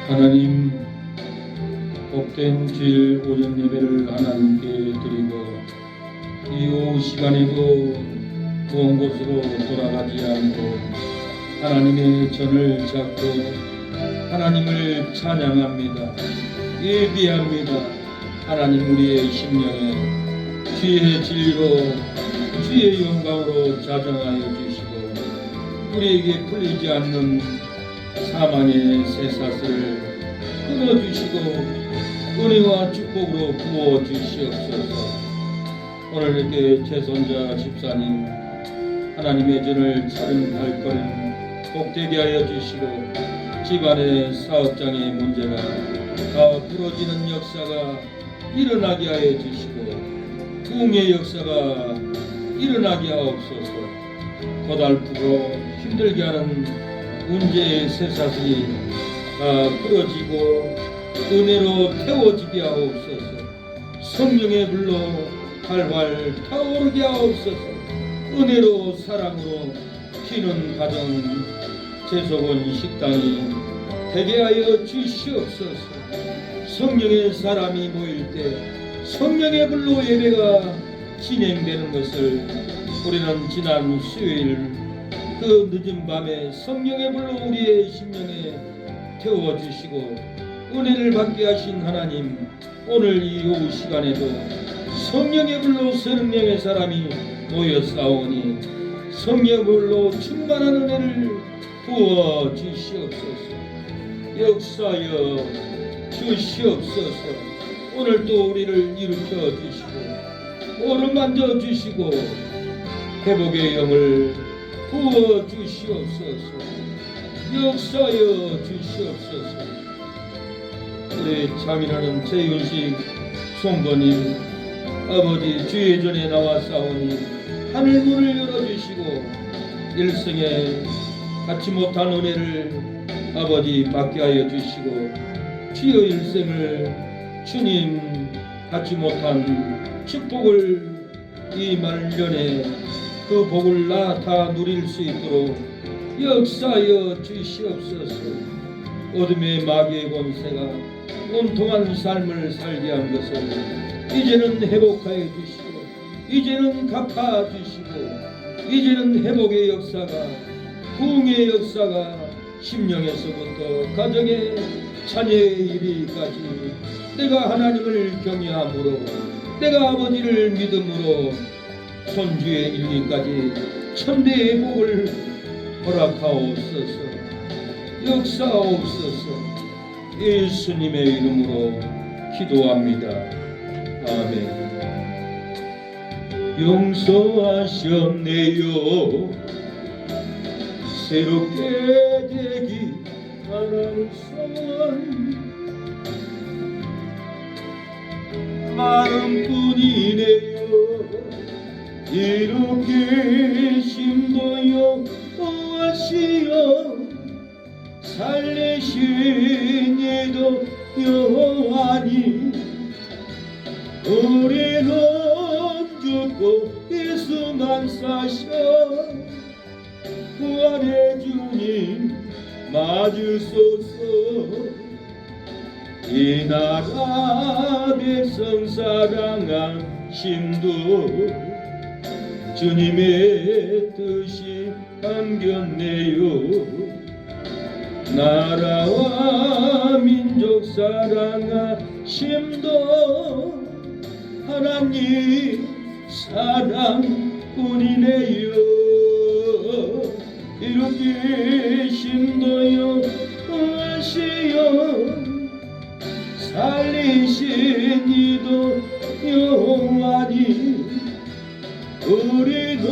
하나님, 복된 주일 오전 예배를 하나님께 드리고 이 오후 시간에도 먼 곳으로 돌아가지 않고 하나님의 전을 잡고 하나님을 찬양합니다. 예비합니다. 하나님, 우리의 심령에 주의 진리로 주의 영광으로 자정하여 주시고 우리에게 풀리지 않는 사망의 쇠사슬을 끊어주시고 은혜와 축복으로 부어주시옵소서. 오늘 이렇게 최선자 집사님 하나님의 전을 차른 발걸음 복되게 하여 주시고 집안의 사업장의 문제가 다 풀어지는 역사가 일어나게 하여 주시고 부흥의 역사가 일어나게 하옵소서. 고달프고 힘들게 하는 문제의 쇠사슬이 다 풀어지고 은혜로 태워지게 하옵소서. 성령의 불로 활활 타오르게 하옵소서. 은혜로 사랑으로 피는 가정 재소원 식당이 되게 하여 주시옵소서. 성령의 사람이 모일 때 성령의 불로 예배가 진행되는 것을 우리는 지난 수요일 그 늦은 밤에 성령의 불로 우리의 심령에 태워주시고 은혜를 받게 하신 하나님, 오늘 이 오후 시간에도 성령의 불로 성령의 사람이 모여 싸우니 성령의 불로 충만한 은혜를 부어 주시옵소서. 역사여 주시옵소서. 오늘 또 우리를 일으켜 주시고 오른만져 주시고 회복의 영을 부어 주시옵소서. 역사여 주시옵소서. 우리 참인하는 최윤식 송도님 아버지 주의 전에 나와 싸우니 하늘 문을 열어주시고 일생에 받지 못한 은혜를 아버지 받게 하여 주시고 주여 일생을 주님 받지 못한 축복을 이 말년에 그 복을 나 다 누릴 수 있도록 역사하여 주시옵소서. 어둠의 마귀의 권세가 온통한 삶을 살게 한 것을 이제는 회복하여 주시고 이제는 갚아 주시고 이제는 회복의 역사가 부흥의 역사가 심령에서부터 가정의 자녀의 이르기까지 내가 하나님을 경외함으로 내가 아버지를 믿음으로 손주의 이르기까지 천대의 복을 허락하옵소서. 역사하옵소서. 예수님의 이름으로 기도합니다. 아멘. 용서하셨네요. 새롭게 되기 바라는 소원 마음뿐이네요. 이렇게 심도여 하시어 살리신 이도 여호와니 우리는 죽고 예수만 사셔 부활의 주님 맞으소서. 이 나라 백성 사랑하심도 주님의 뜻이 담겼네요. 나라와 민족 사랑하심도 하나님 사랑뿐이네요. 이렇게 심도여 하시어 살리신 이도 여호와니 우리는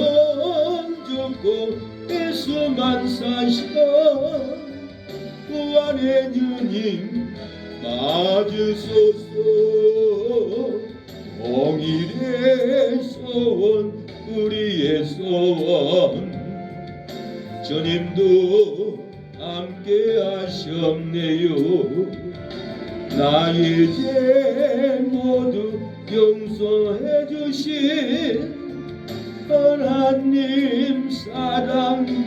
죽고 예수만 사셔 부활의 주님 맞으소서. 공일의 소원 우리의 소원 주님도 함께 하셨네요. 나의 죄 모두 용서해 주신 하나님 사랑뿐이네요.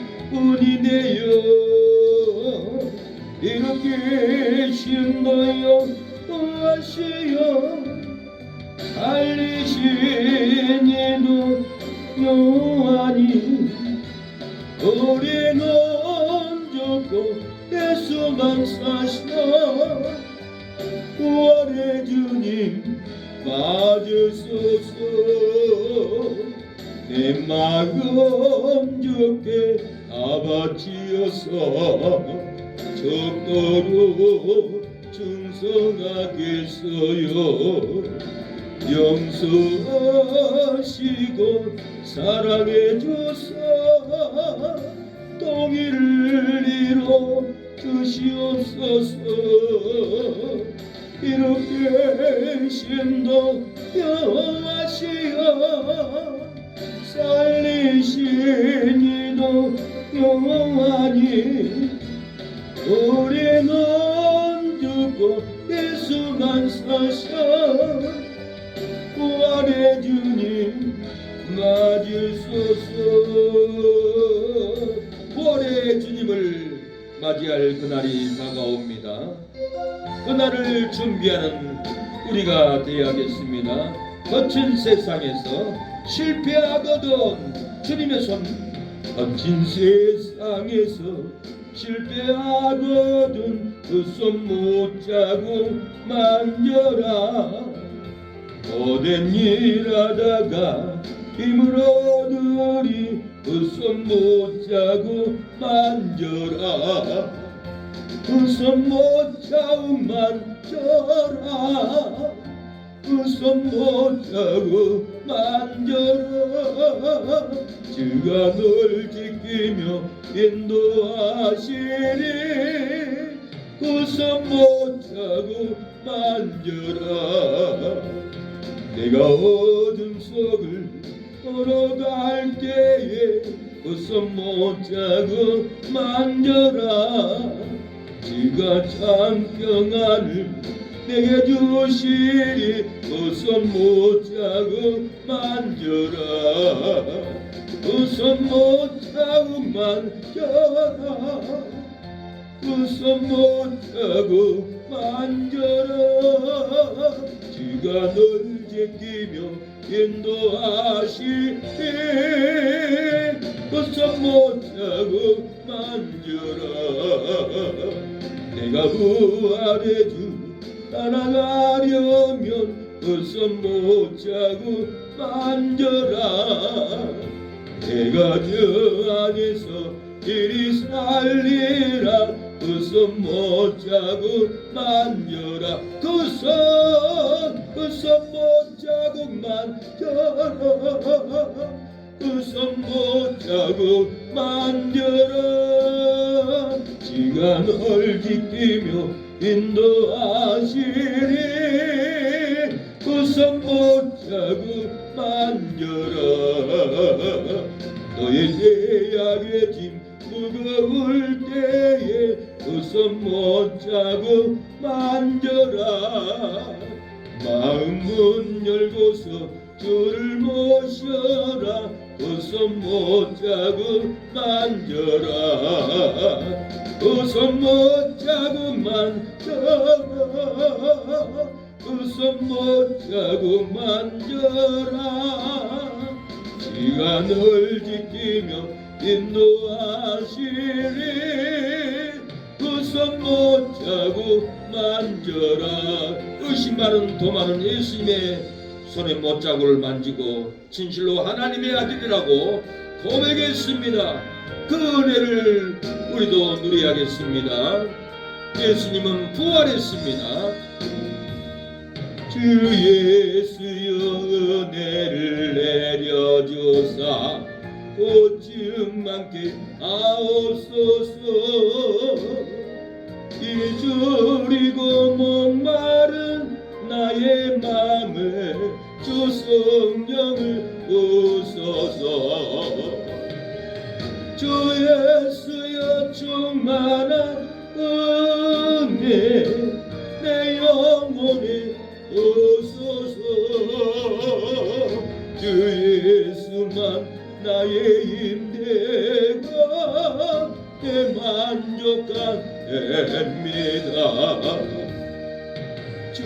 이렇게 신도요 하시어 살리신 이도 요하니 우리는 죽고 예수만 사시어 구원의 주님 맞으소서. 내 마음 주께 다 바치어서 적도록 충성하겠어요. 용서하시고 사랑해 주사 동의를 이뤄 주시옵소서. 이렇게 신도 여호와시여 살리신 이도 영원하니 우리는 죽고 예수만 사셔 구원의 주님 맞으소서. 구원의 주님을 맞이할 그날이 다가옵니다. 그날을 준비하는 우리가 되어야겠습니다. 거친 세상에서 실패하거든 주님의 손, 거친 세상에서 실패하거든 그 손 못자고 만져라. 오랜 일 하다가 힘을 얻으리 그 손 못자고 만져라. 그 손 못자고 만져라. 그 손 못자고 만져라. 주가 널 지키며 인도하시리. 그 손 못자고 만져라. 내가 어둠 속을 걸어갈 때에 그 손 못자고 만져라. 주가 참 평안을 내게 주시리. 그 손 못자고 만져라. 그 손 못자고 만져라. 그 손 못자고 만져라. 주가 널 지키며 인도하시리. 그 손 못자고 만져라. 내가 부활의 주 따라가려면 그 손 못자고 만져라. 내가 저 안에서 이리 살리라. 그 손 못자고 만져라. 그 손 못자고 만져라. 그 손 못자고 만져라. 주가 널 지키며 인도하시리. 그 손 못자고 만져라. 너의 죄악의 짐 무거울 때에 그 손 못자고 만져라. 마음 문 열고서 주를 모셔라. 그 손 못자고 만져라. 그 손 못자고 만져라. 그 손 못자고 만져라. 주가 널 지키며 인도하시리. 그 손 못자고 만져라. 의심 많은 도마는 예수님의 손의 못자국을 만지고 진실로 하나님의 아들이라고 고백했습니다. 그 은혜를 우리도 누려야겠습니다. 예수님은 부활했습니다. 주 예수여 은혜를 내려주사 고증 많게 하옵소서. 잊으리고 목마른 나의 맘에 주 성령을 부소서. 주 예수여 충만한 은혜 내 영혼에 오소서. 주 예수만 나의 힘되고 내 만족합니다. 주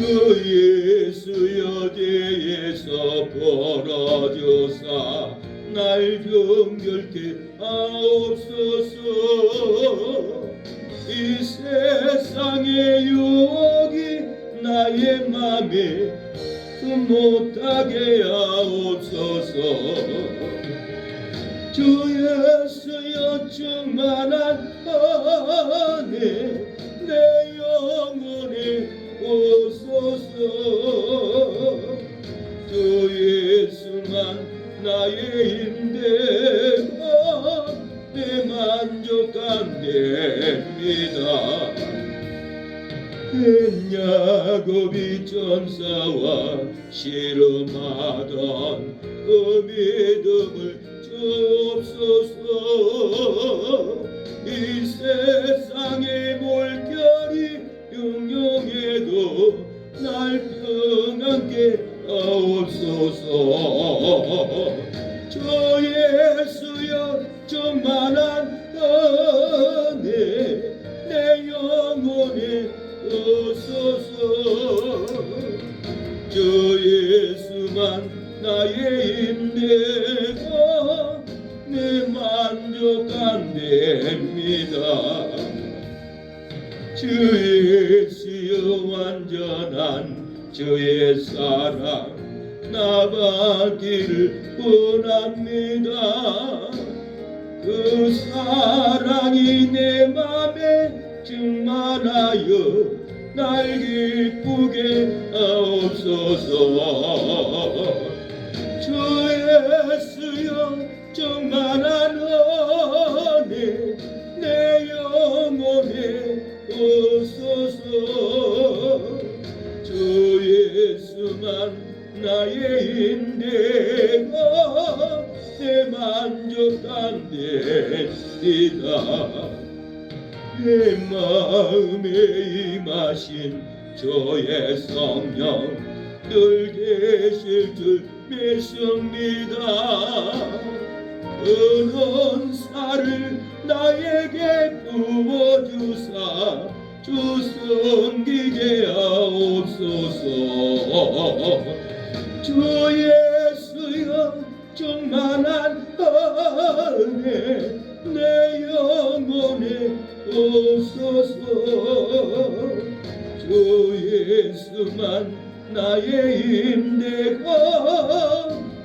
예수 여대에서 벌어져사 날 정결케 하옵소서. 이 세상의 유혹이 나의 맘에 못하게 하옵소서. 주 예수여 충만한 은혜 내 영혼에 오소서. 주 예수만 나의 힘되고 내 만족한 됩니다. 야곱이 전사와 씨름하던 그 믿음을 주옵소서. 이 세상의 물결이 용용해도 날 평안케 하옵소서. 주 예수여 충만한 은혜 내 영혼에 오소서. 주 예수만 나의 힘되고 내 만족한 됩니다. 주 예수여 완전한 주의 사랑 나 받기를 원합니다. 그 사랑이 내 맘에 충만하여 날 기쁘게 하옵소서. 주 예수여 충만한 은혜 내 영혼에 오소서. 주 예수만 나의 힘되고 내 만족한 됩니다. 내 마음에 임하신 주의 성령 늘 계실 줄 믿습니다. 은은사를 나에게 부어주사 주 섬기게 하옵소서. 주 예수여 충만한 은혜 내 영혼에 오소서. 주 예수만 나의 힘되고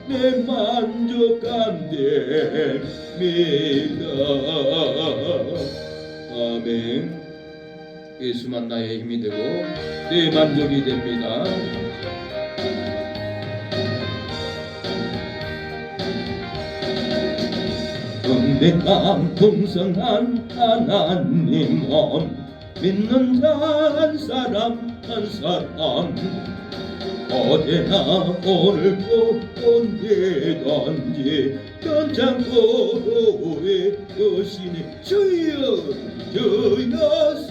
내 만족한 됩니다. 아멘. 예수만 나의 힘이 되고 내 만족이 됩니다. 은혜가 풍성한 하나님은 믿는 자 한 사람 한 사람 어제나 오늘도 언제든지 변창고도의 여신이 주여 주여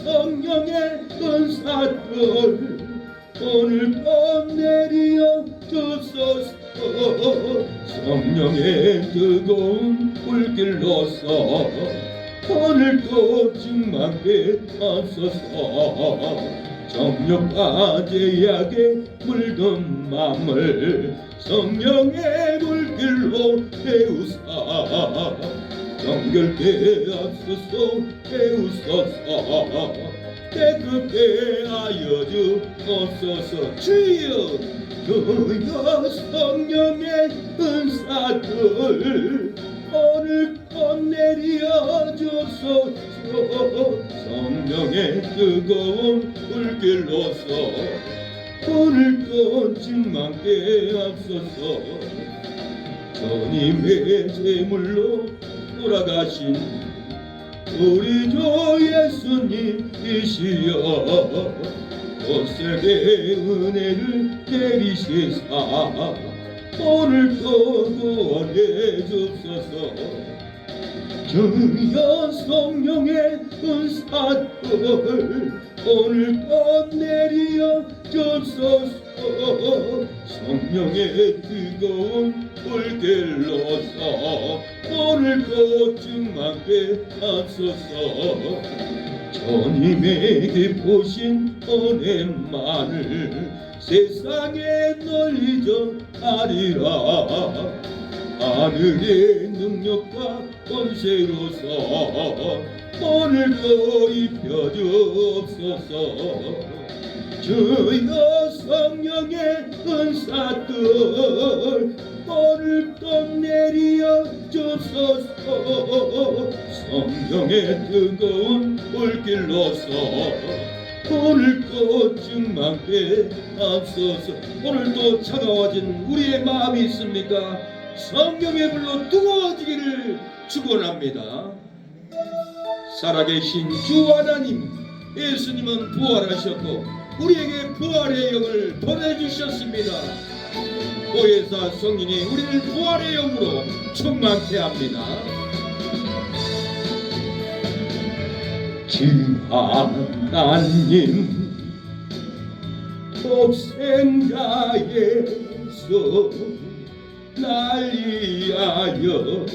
성령의 은사들 오늘도 내리어 주소서. 성령의 뜨거운 불길로서 오늘도 충만케 하소서. 정욕과 제약에 물든 맘을 성령의 물길로 태우사 정결케 하소서. 태우소서. 깨끗게 하여 주옵소서. 주여 주여 성령의 은사들 오늘도 내려 주소서. 성령의 뜨거운 불길로서 오늘도 충만케 하소서. 주님의 제물로 돌아가신 우리 주 예수님이시여 옷세게 은혜를 내리시사 오늘도 구원해 주소서. 주여 성령의 은사들 오늘도 내리어 주소서. 성령의 뜨거운 불길로서 오늘도 충만케 하소서. 주님의 깊으신 은혜만을 세상에 널리 전하리라. 하늘의 능력과 권세로서 오늘도 입혀주옵소서. 주여 성령의 은사들 오늘도 내리어 주소서. 성령의 뜨거운 불길로서 오늘도 충만케 하소서. 오늘도 차가워진 우리의 마음이 있습니까? 성령의 불로 뜨거워지기를 축원합니다. 살아계신 주 하나님, 예수님은 부활하셨고 우리에게 부활의 영을 보내주셨습니다. 보혜사 성령이 우리를 부활의 영으로 충만케 합니다. 주 하나님, 독생자에서 날 위하여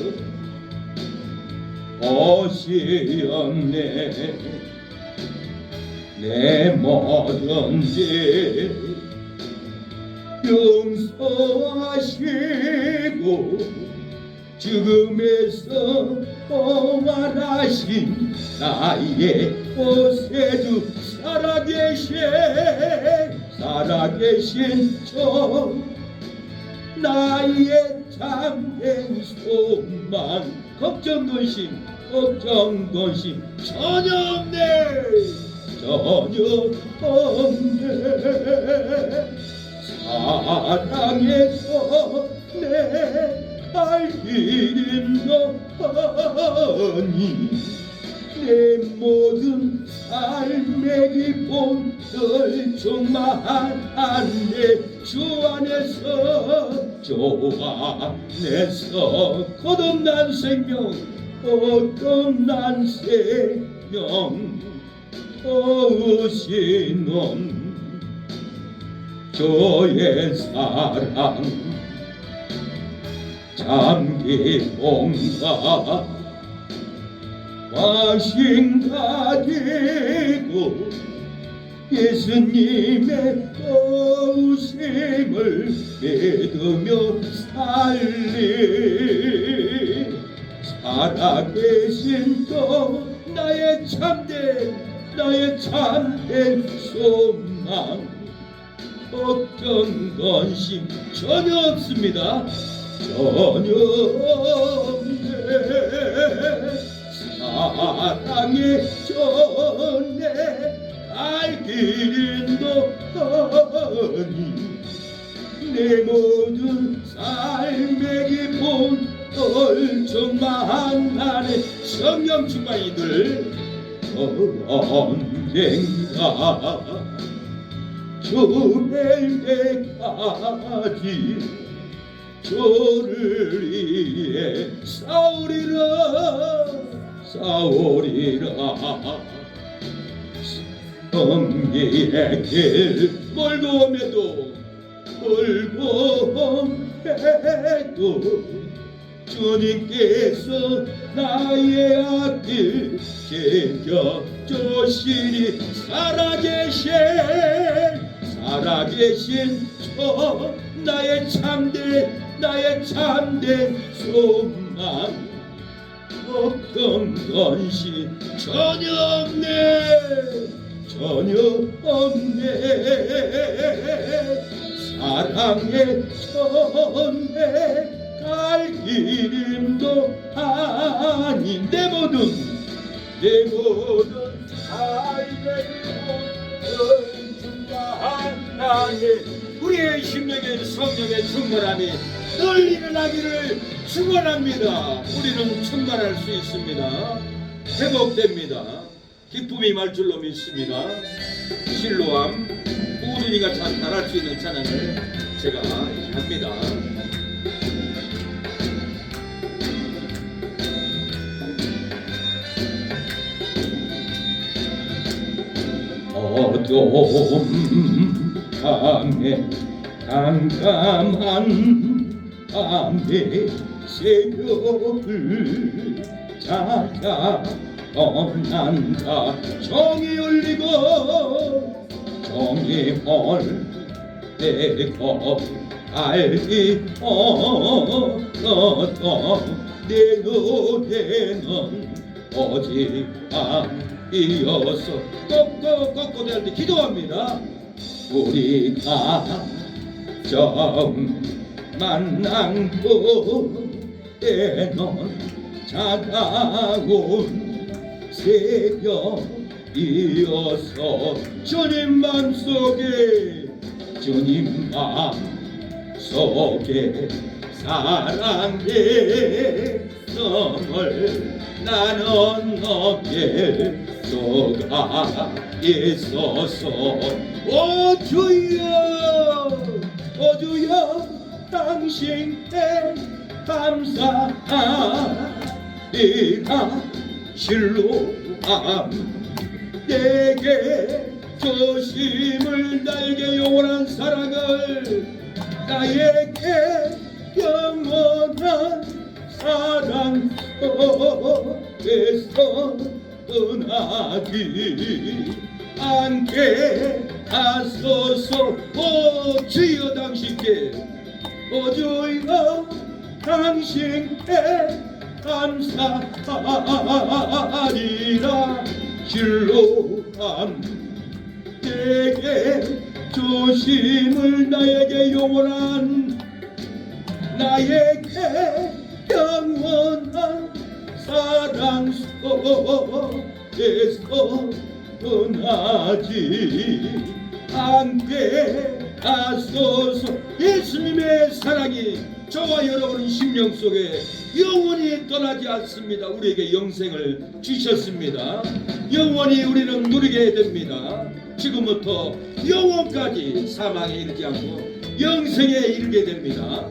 오시었네. 내 모든 죄 용서하시고 죽음에서 부활하신 나의 구세주 살아계신 주, 나의 참된 소망. 걱정 근심 전혀 없네. 사랑해서 내 갈 길은 너니 내 모든 삶의 기쁨들 충만해. 주 안에서 거듭난 생명 오시는 주의 사랑 참 기쁨과 화신가 되고 예수님의 오심을 믿으며 살아계신 주, 나의 참된 소망. 걱정 근심 전혀 없습니다. 전혀 없네. 사랑의 전에 갈 길은 너니 내 모든 삶의 기쁨을 충만하네. 성령 충만이들 언젠가 주될 때까지 주를 위해 싸우리라. 성리의 길 멀고 오매도 주님께서 나의 앞길 지켜주시니 살아계신 주, 나의 참된 소망. 걱정 근심 전혀 없네. 사랑의 전에 갈 길임도 아닌 내 모든 삶의 충만하네. 우리의 심령에 성령의 충만함이 늘 일어나기를 축원합니다. 우리는 충만할 수 있습니다. 회복됩니다. 기쁨이 임할 줄로 믿습니다. 실로암 우리가 잘할 수 있는 찬양을 제가 합니다. 어둠 밤에 깜깜한 밤의 새벽을 찾아 떠난다. 정이 울리고 정이 헐대고 달이 얼었던 내 노래는 오직 밤이어서 꺾고 될 때 기도합니다. 우리가 처음 만난 그때는 차가운 새벽이어서 주님 맘속에 주님 맘속에 사랑의 썸을 나는 어깨 쏘가 있어서 오 주여 당신께 감사합니다. 실로암 내게 조심을 나에게 영원한 사랑을 나에게 영원한 사랑 속에서 떠나지 않게 하소서. 오 주여 당신께 오 주여 당신께 감사하리라. 실로암 내게 조심을 나에게 영원한 나에게 영원한 사랑 속에서 떠나지 않게 하소서. 예수님의 사랑이 저와 여러분의 심령 속에 영원히 떠나지 않습니다. 우리에게 영생을 주셨습니다. 영원히 우리는 누리게 됩니다. 지금부터 영원까지 사망에 이르지 않고 영생에 이르게 됩니다.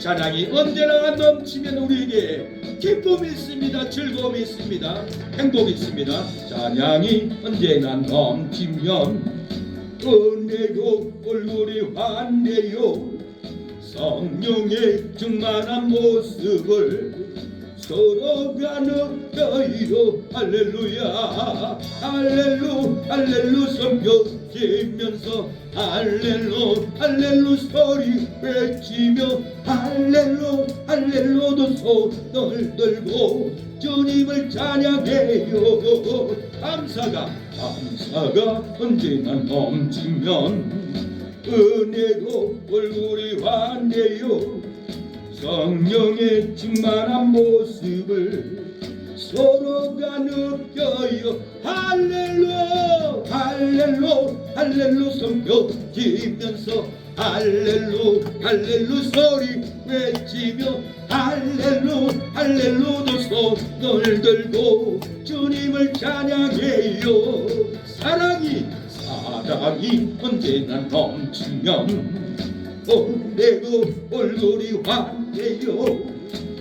찬양이 언제나 넘치면 우리에게 기쁨이 있습니다. 즐거움이 있습니다. 행복이 있습니다. 찬양이 언제나 넘치면 은혜로 얼굴이 환해요. 성령의 충만한 모습을 서로가 느껴요. 할렐루야 할렐루 섬겨지면서 할렐루 소리 외치며 할렐루도 손을 들고 주님을 찬양해요. 감사가 언제나 넘치면 은혜로 얼굴이 환해요. 성령의 충만한 모습을 서로가 느껴요. 할렐루 섬겨지면서 할렐루 소리 외치며 할렐루도 손을 들고 주님을 찬양해요. 사랑이 언제나 넘치면 은혜로 얼굴이 환해요.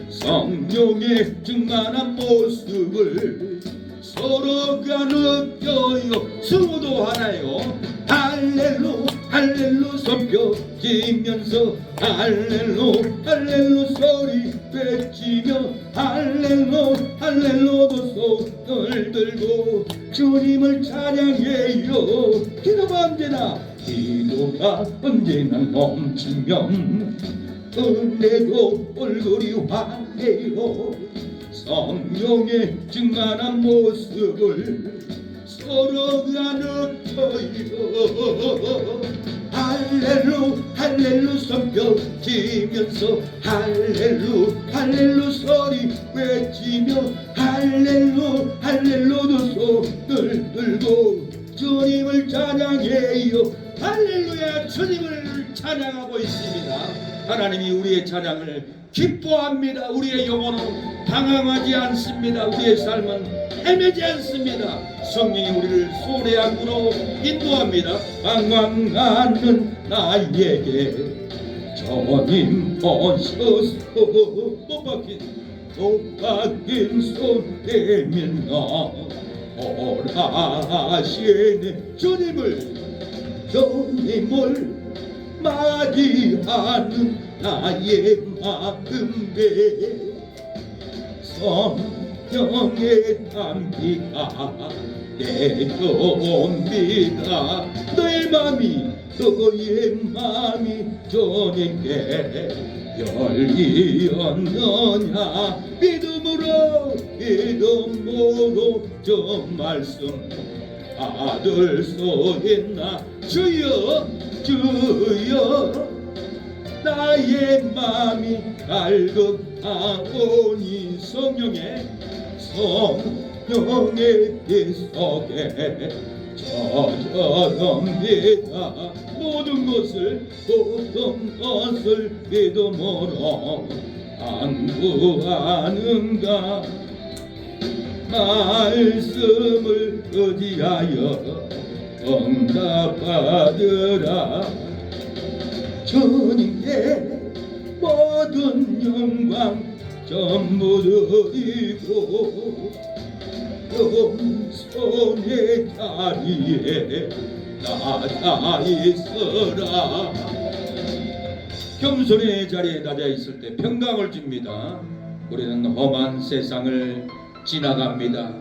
성령의 충만한 모습을 서로가 느껴요. 승우도 하나요. 할렐루 섬겨지면서 할렐루 소리 외치며 할렐루도 손을 들고 주님을 찬양해요. 기도가 언제나 넘치면 은혜로 얼굴이 환해요. 성령의 충만한 모습을 서로가 느껴요. 할렐루 섬겨지면서 할렐루 소리 외치며 할렐루도 손을 들고 주님을 찬양해요. 할렐루야. 주님을 찬양하고 있습니다. 하나님이 우리의 찬양을 기뻐합니다. 우리의 영혼은 방황하지 않습니다. 우리의 삶은 헤매지 않습니다. 성령이 우리를 손의 안으로 인도합니다. 방황하는 나에게 주님 오셔서 못 박힌 손 내밀어 오라 하시네. 주님을 맞이하는 나의 마음에 성령의 담비가 내려옵니다. 너의 맘이 주님께 열리었느냐. 믿음으로 저 말씀 받을 수 있나. 주여 나의 맘이 갈급하오니 성령의 비 속에 젖어갑니다. 모든 것을 믿음으로 안구하는가. 말씀을 의지하여 응답받으라. 주님께 모든 영광 전부 드리고 겸손의 자리에 낮아 있어라. 겸손의 자리에 낮아 있을 때 평강을 줍니다. 우리는 험한 세상을 지나갑니다.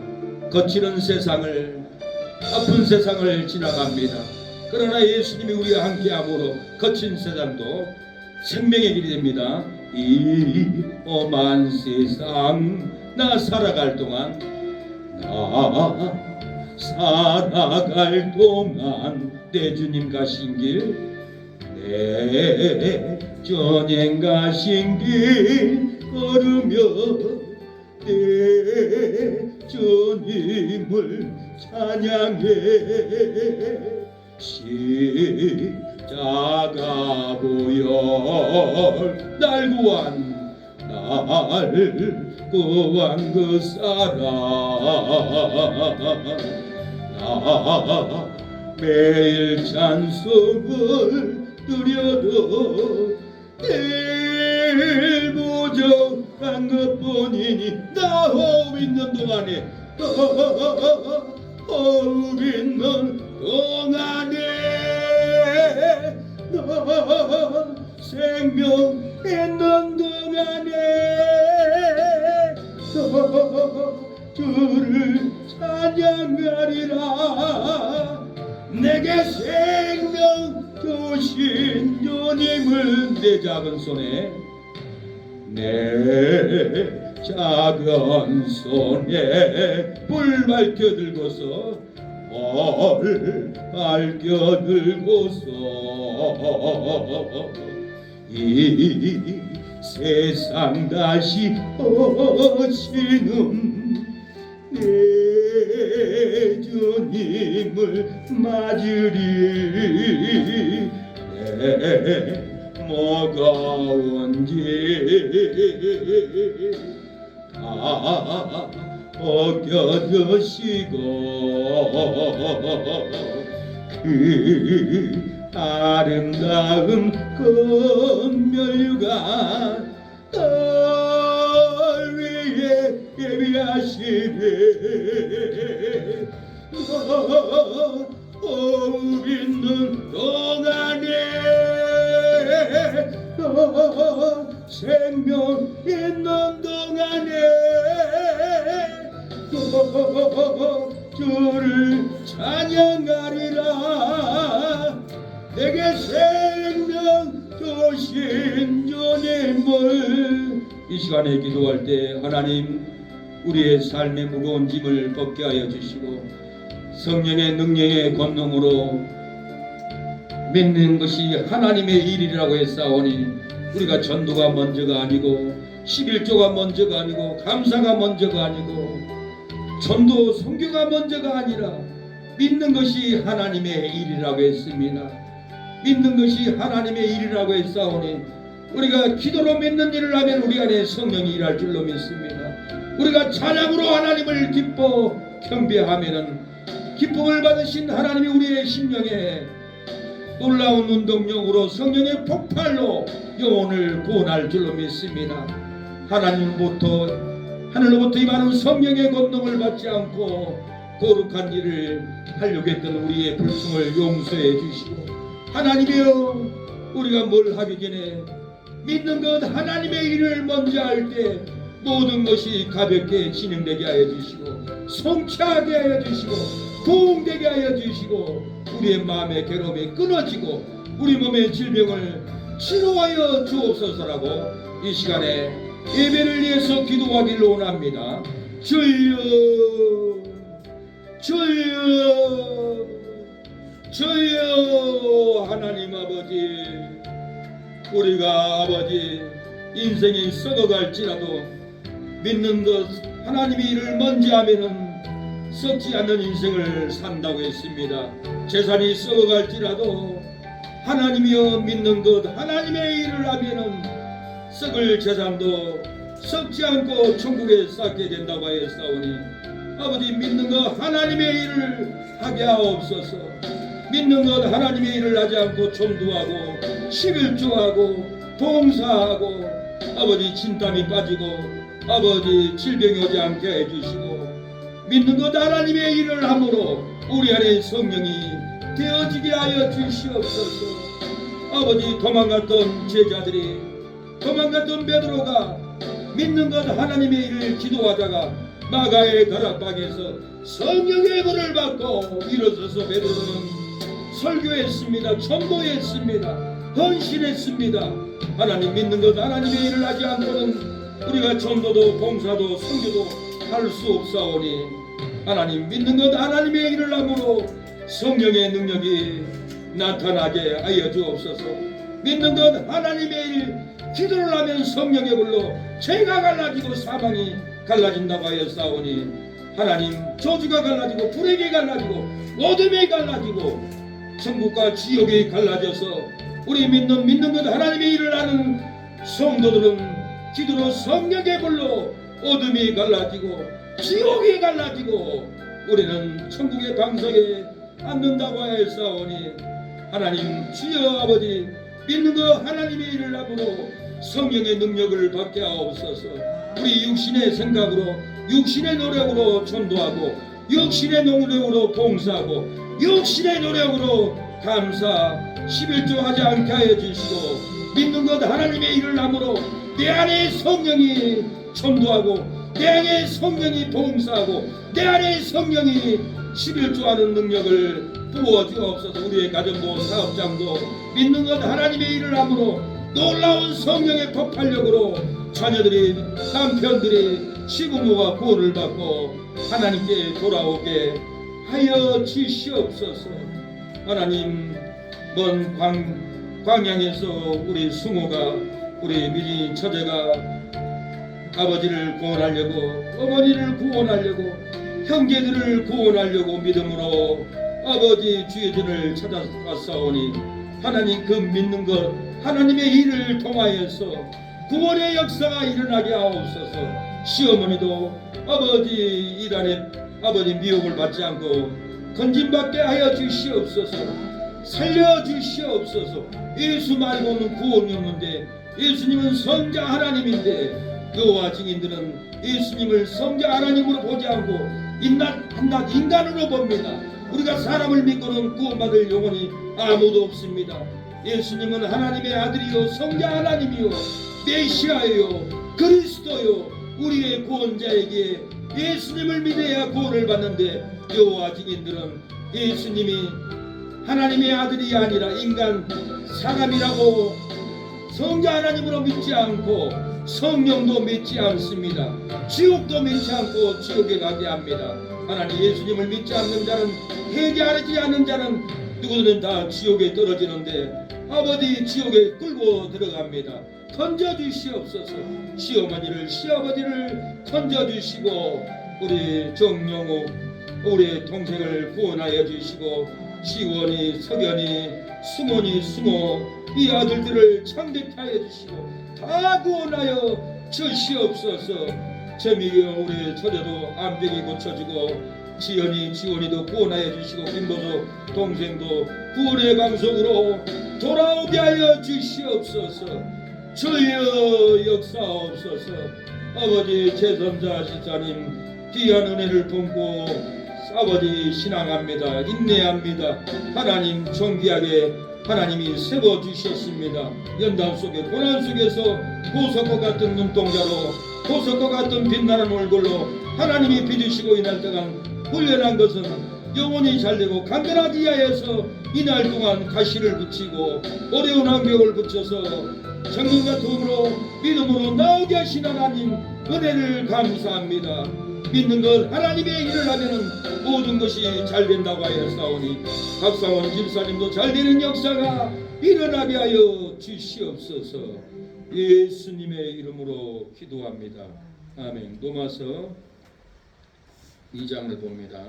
거칠은 세상을, 아픈 세상을 지나갑니다. 그러나 예수님이 우리와 함께함으로 거친 세상도 생명의 길이 됩니다. 이 험한 세상 나 살아갈 동안 내 주님 가신 길, 내 주님 가신 길 걸으며 내 주님을 찬양해. 십자가 보혈 날 구한 그 사랑, 매일 찬송을 드려도 늘 부족한 것뿐이니 나 호흡 있는 동안에 호흡 있는 동안에 너 생명 있는 동안에 주를 찬양하리라. 내게 생명 주신 주님을 내 작은 손에 불 밝혀 들고서 이 세상 다시 오시는 내 주님을 맞으리. 뭐가 온지 다 벗겨주시고 그 아름다운 금멸류가 널 위해 예비하시네. 호흡 있는 동안에 생명 있는 동안에 주를 찬양하리라. 내게 생명 주신 주님을. 이 시간에 기도할 때 하나님 우리의 삶의 무거운 짐을 벗게 하여 주시고 성령의 능력의 권능으로 믿는 것이 하나님의 일이라고 했사오니 우리가 전도가 먼저가 아니고 11조가 먼저가 아니고 감사가 먼저가 아니고 전도 선교가 먼저가 아니라 믿는 것이 하나님의 일이라고 했습니다. 믿는 것이 하나님의 일이라고 했사오니 우리가 기도로 믿는 일을 하면 우리 안에 성령이 일할 줄로 믿습니다. 우리가 찬양으로 하나님을 기뻐 경배하면은 기쁨을 받으신 하나님이 우리의 심령에 놀라운 운동력으로 성령의 폭발로 영혼을 구원할 줄로 믿습니다. 하늘로부터 임하는 성령의 권능을 받지 않고 거룩한 일을 하려고 했던 우리의 불충을 용서해 주시고 하나님이여 우리가 뭘 하기 전에 믿는 것 하나님의 일을 먼저 할 때 모든 것이 가볍게 진행되게 하여 주시고 성취하게 하여 주시고 도움되게 하여 주시고 우리의 마음의 괴로움이 끊어지고 우리 몸의 질병을 치료하여 주옵소서라고 이 시간에 예배를 위해서 기도하기를 원합니다. 주여 주여 주여 하나님 아버지, 우리가 아버지 인생이 썩어갈지라도 믿는 것 하나님의 일을 먼저 하면은 썩지 않는 인생을 산다고 했습니다. 재산이 썩어갈지라도 하나님이여 믿는 것 하나님의 일을 하면은 썩을 재산도 썩지 않고 천국에 쌓게 된다고 하였사오니 아버지 믿는 것 하나님의 일을 하게 하옵소서. 믿는 것 하나님의 일을 하지 않고 전도하고 11조하고 봉사하고 아버지 진땀이 빠지고 아버지 질병이 오지 않게 해주시고 믿는 것 하나님의 일을 함으로 우리 안에 성령이 되어지게 하여 주시옵소서. 아버지 도망갔던 제자들이 도망갔던 베드로가 믿는 것 하나님의 일을 기도하다가 마가의 다락방에서 성령의 불을 받고 일어서서 베드로는 설교했습니다. 전도했습니다. 헌신했습니다. 하나님 믿는 것 하나님의 일을 하지 않고는 우리가 전도도 봉사도 선교도 할 수 없사오니 하나님 믿는 것 하나님의 일을 함으로 성령의 능력이 나타나게 하여 주옵소서. 믿는 것 하나님의 일 기도를 하면 성령의 불로 죄가 갈라지고 사망이 갈라진다고 하였사오니 하나님 저주가 갈라지고 불행이 갈라지고 어둠이 갈라지고 천국과 지옥이 갈라져서 우리 믿는 것 하나님의 일을 하는 성도들은 기도로 성령의 불로 어둠이 갈라지고 지옥이 갈라지고 우리는 천국의 방석에 앉는다고 하였사오니 하나님 주여 아버지 믿는 것 하나님의 일을 함으로 성령의 능력을 받게 하옵소서. 우리 육신의 생각으로 육신의 노력으로 전도하고 육신의 노력으로 봉사하고 육신의 노력으로 감사 11조 하지 않게 하여 주시고 믿는 것 하나님의 일을 함으로 내 안에 성령이 전도하고 내 안에 성령이 봉사하고 내 안에 성령이 11조 하는 능력을 부어주옵소서. 우리의 가정도 사업장도 믿는 것 하나님의 일을 함으로 놀라운 성령의 폭발력으로 자녀들이 남편들이 시부모가 구원을 받고 하나님께 돌아오게 하여 주시옵소서. 하나님 먼 광양에서 우리 승호가 우리 미리 처제가 아버지를 구원하려고 어머니를 구원하려고 형제들을 구원하려고 믿음으로 아버지 주의 전을 찾아왔사오니 하나님 그 믿는 것 하나님의 일을 통하여서 구원의 역사가 일어나게 하옵소서. 시어머니도 아버지 이단에 아버지 미혹을 받지 않고 건진받게 하여 주시옵소서. 살려주시옵소서. 예수 말고는 구원이 없는데 예수님은 성자 하나님인데 여호와 증인들은 예수님을 성자 하나님으로 보지 않고 한낱 인간으로 봅니다. 우리가 사람을 믿고는 구원받을 영혼이 아무도 없습니다. 예수님은 하나님의 아들이요 성자 하나님이요 메시아요 그리스도요 우리의 구원자에게 예수님을 믿어야 구원을 받는데 여호와 증인들은 예수님이 하나님의 아들이 아니라 인간 사람이라고 성자 하나님으로 믿지 않고 성령도 믿지 않습니다. 지옥도 믿지 않고 지옥에 가게 합니다. 하나님 예수님을 믿지 않는 자는 회개하지 않는 자는 누구든 다 지옥에 떨어지는데 아버지 지옥에 끌고 들어갑니다. 던져주시옵소서. 시어머니를 시아버지를 던져주시고 우리 정영욱 우리 동생을 구원하여 주시고 시원이 석연이 수mon이 수모 이 아들들을 창대케 하여 주시고 다 구원하여 주시옵소서. 재미가 우리 처제도 암병이 고쳐지고 지원이도 구원하여 주시고 김보수 동생도 구원의 방송으로 돌아오게 하여 주시옵소서. 주여 역사옵소서. 아버지 제선자 시사님 귀한 은혜를 품고 아버지 신앙합니다. 인내합니다. 하나님 존귀하게 하나님이 세워주셨습니다. 연단 속에 고난 속에서 보석과 같은 눈동자로 보석과 같은 빛나는 얼굴로 하나님이 빚으시고 이날 동안 훈련한 것은 영혼이 잘되고 간단하지 아해서 이날 동안 가시를 붙이고 어려운 환경을 붙여서 성령과 도움으로 믿음으로 나오게 하신 하나님 은혜를 감사합니다. 믿는 것 하나님의 일을 하면 모든 것이 잘 된다고 하였사오니 박상원 집사님도 잘 되는 역사가 일어나게 하여 주시옵소서. 예수님의 이름으로 기도합니다. 아멘. 로마서 2장을 봅니다.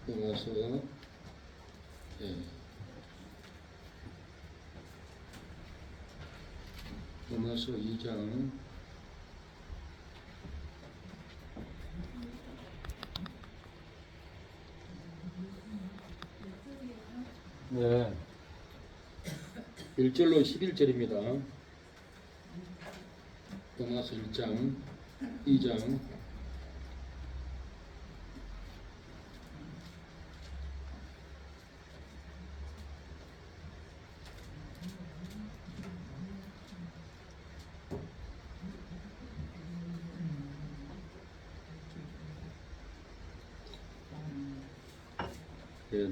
로마서 로마서 2장 네. 1절로 11절입니다. 로마서 1장 2장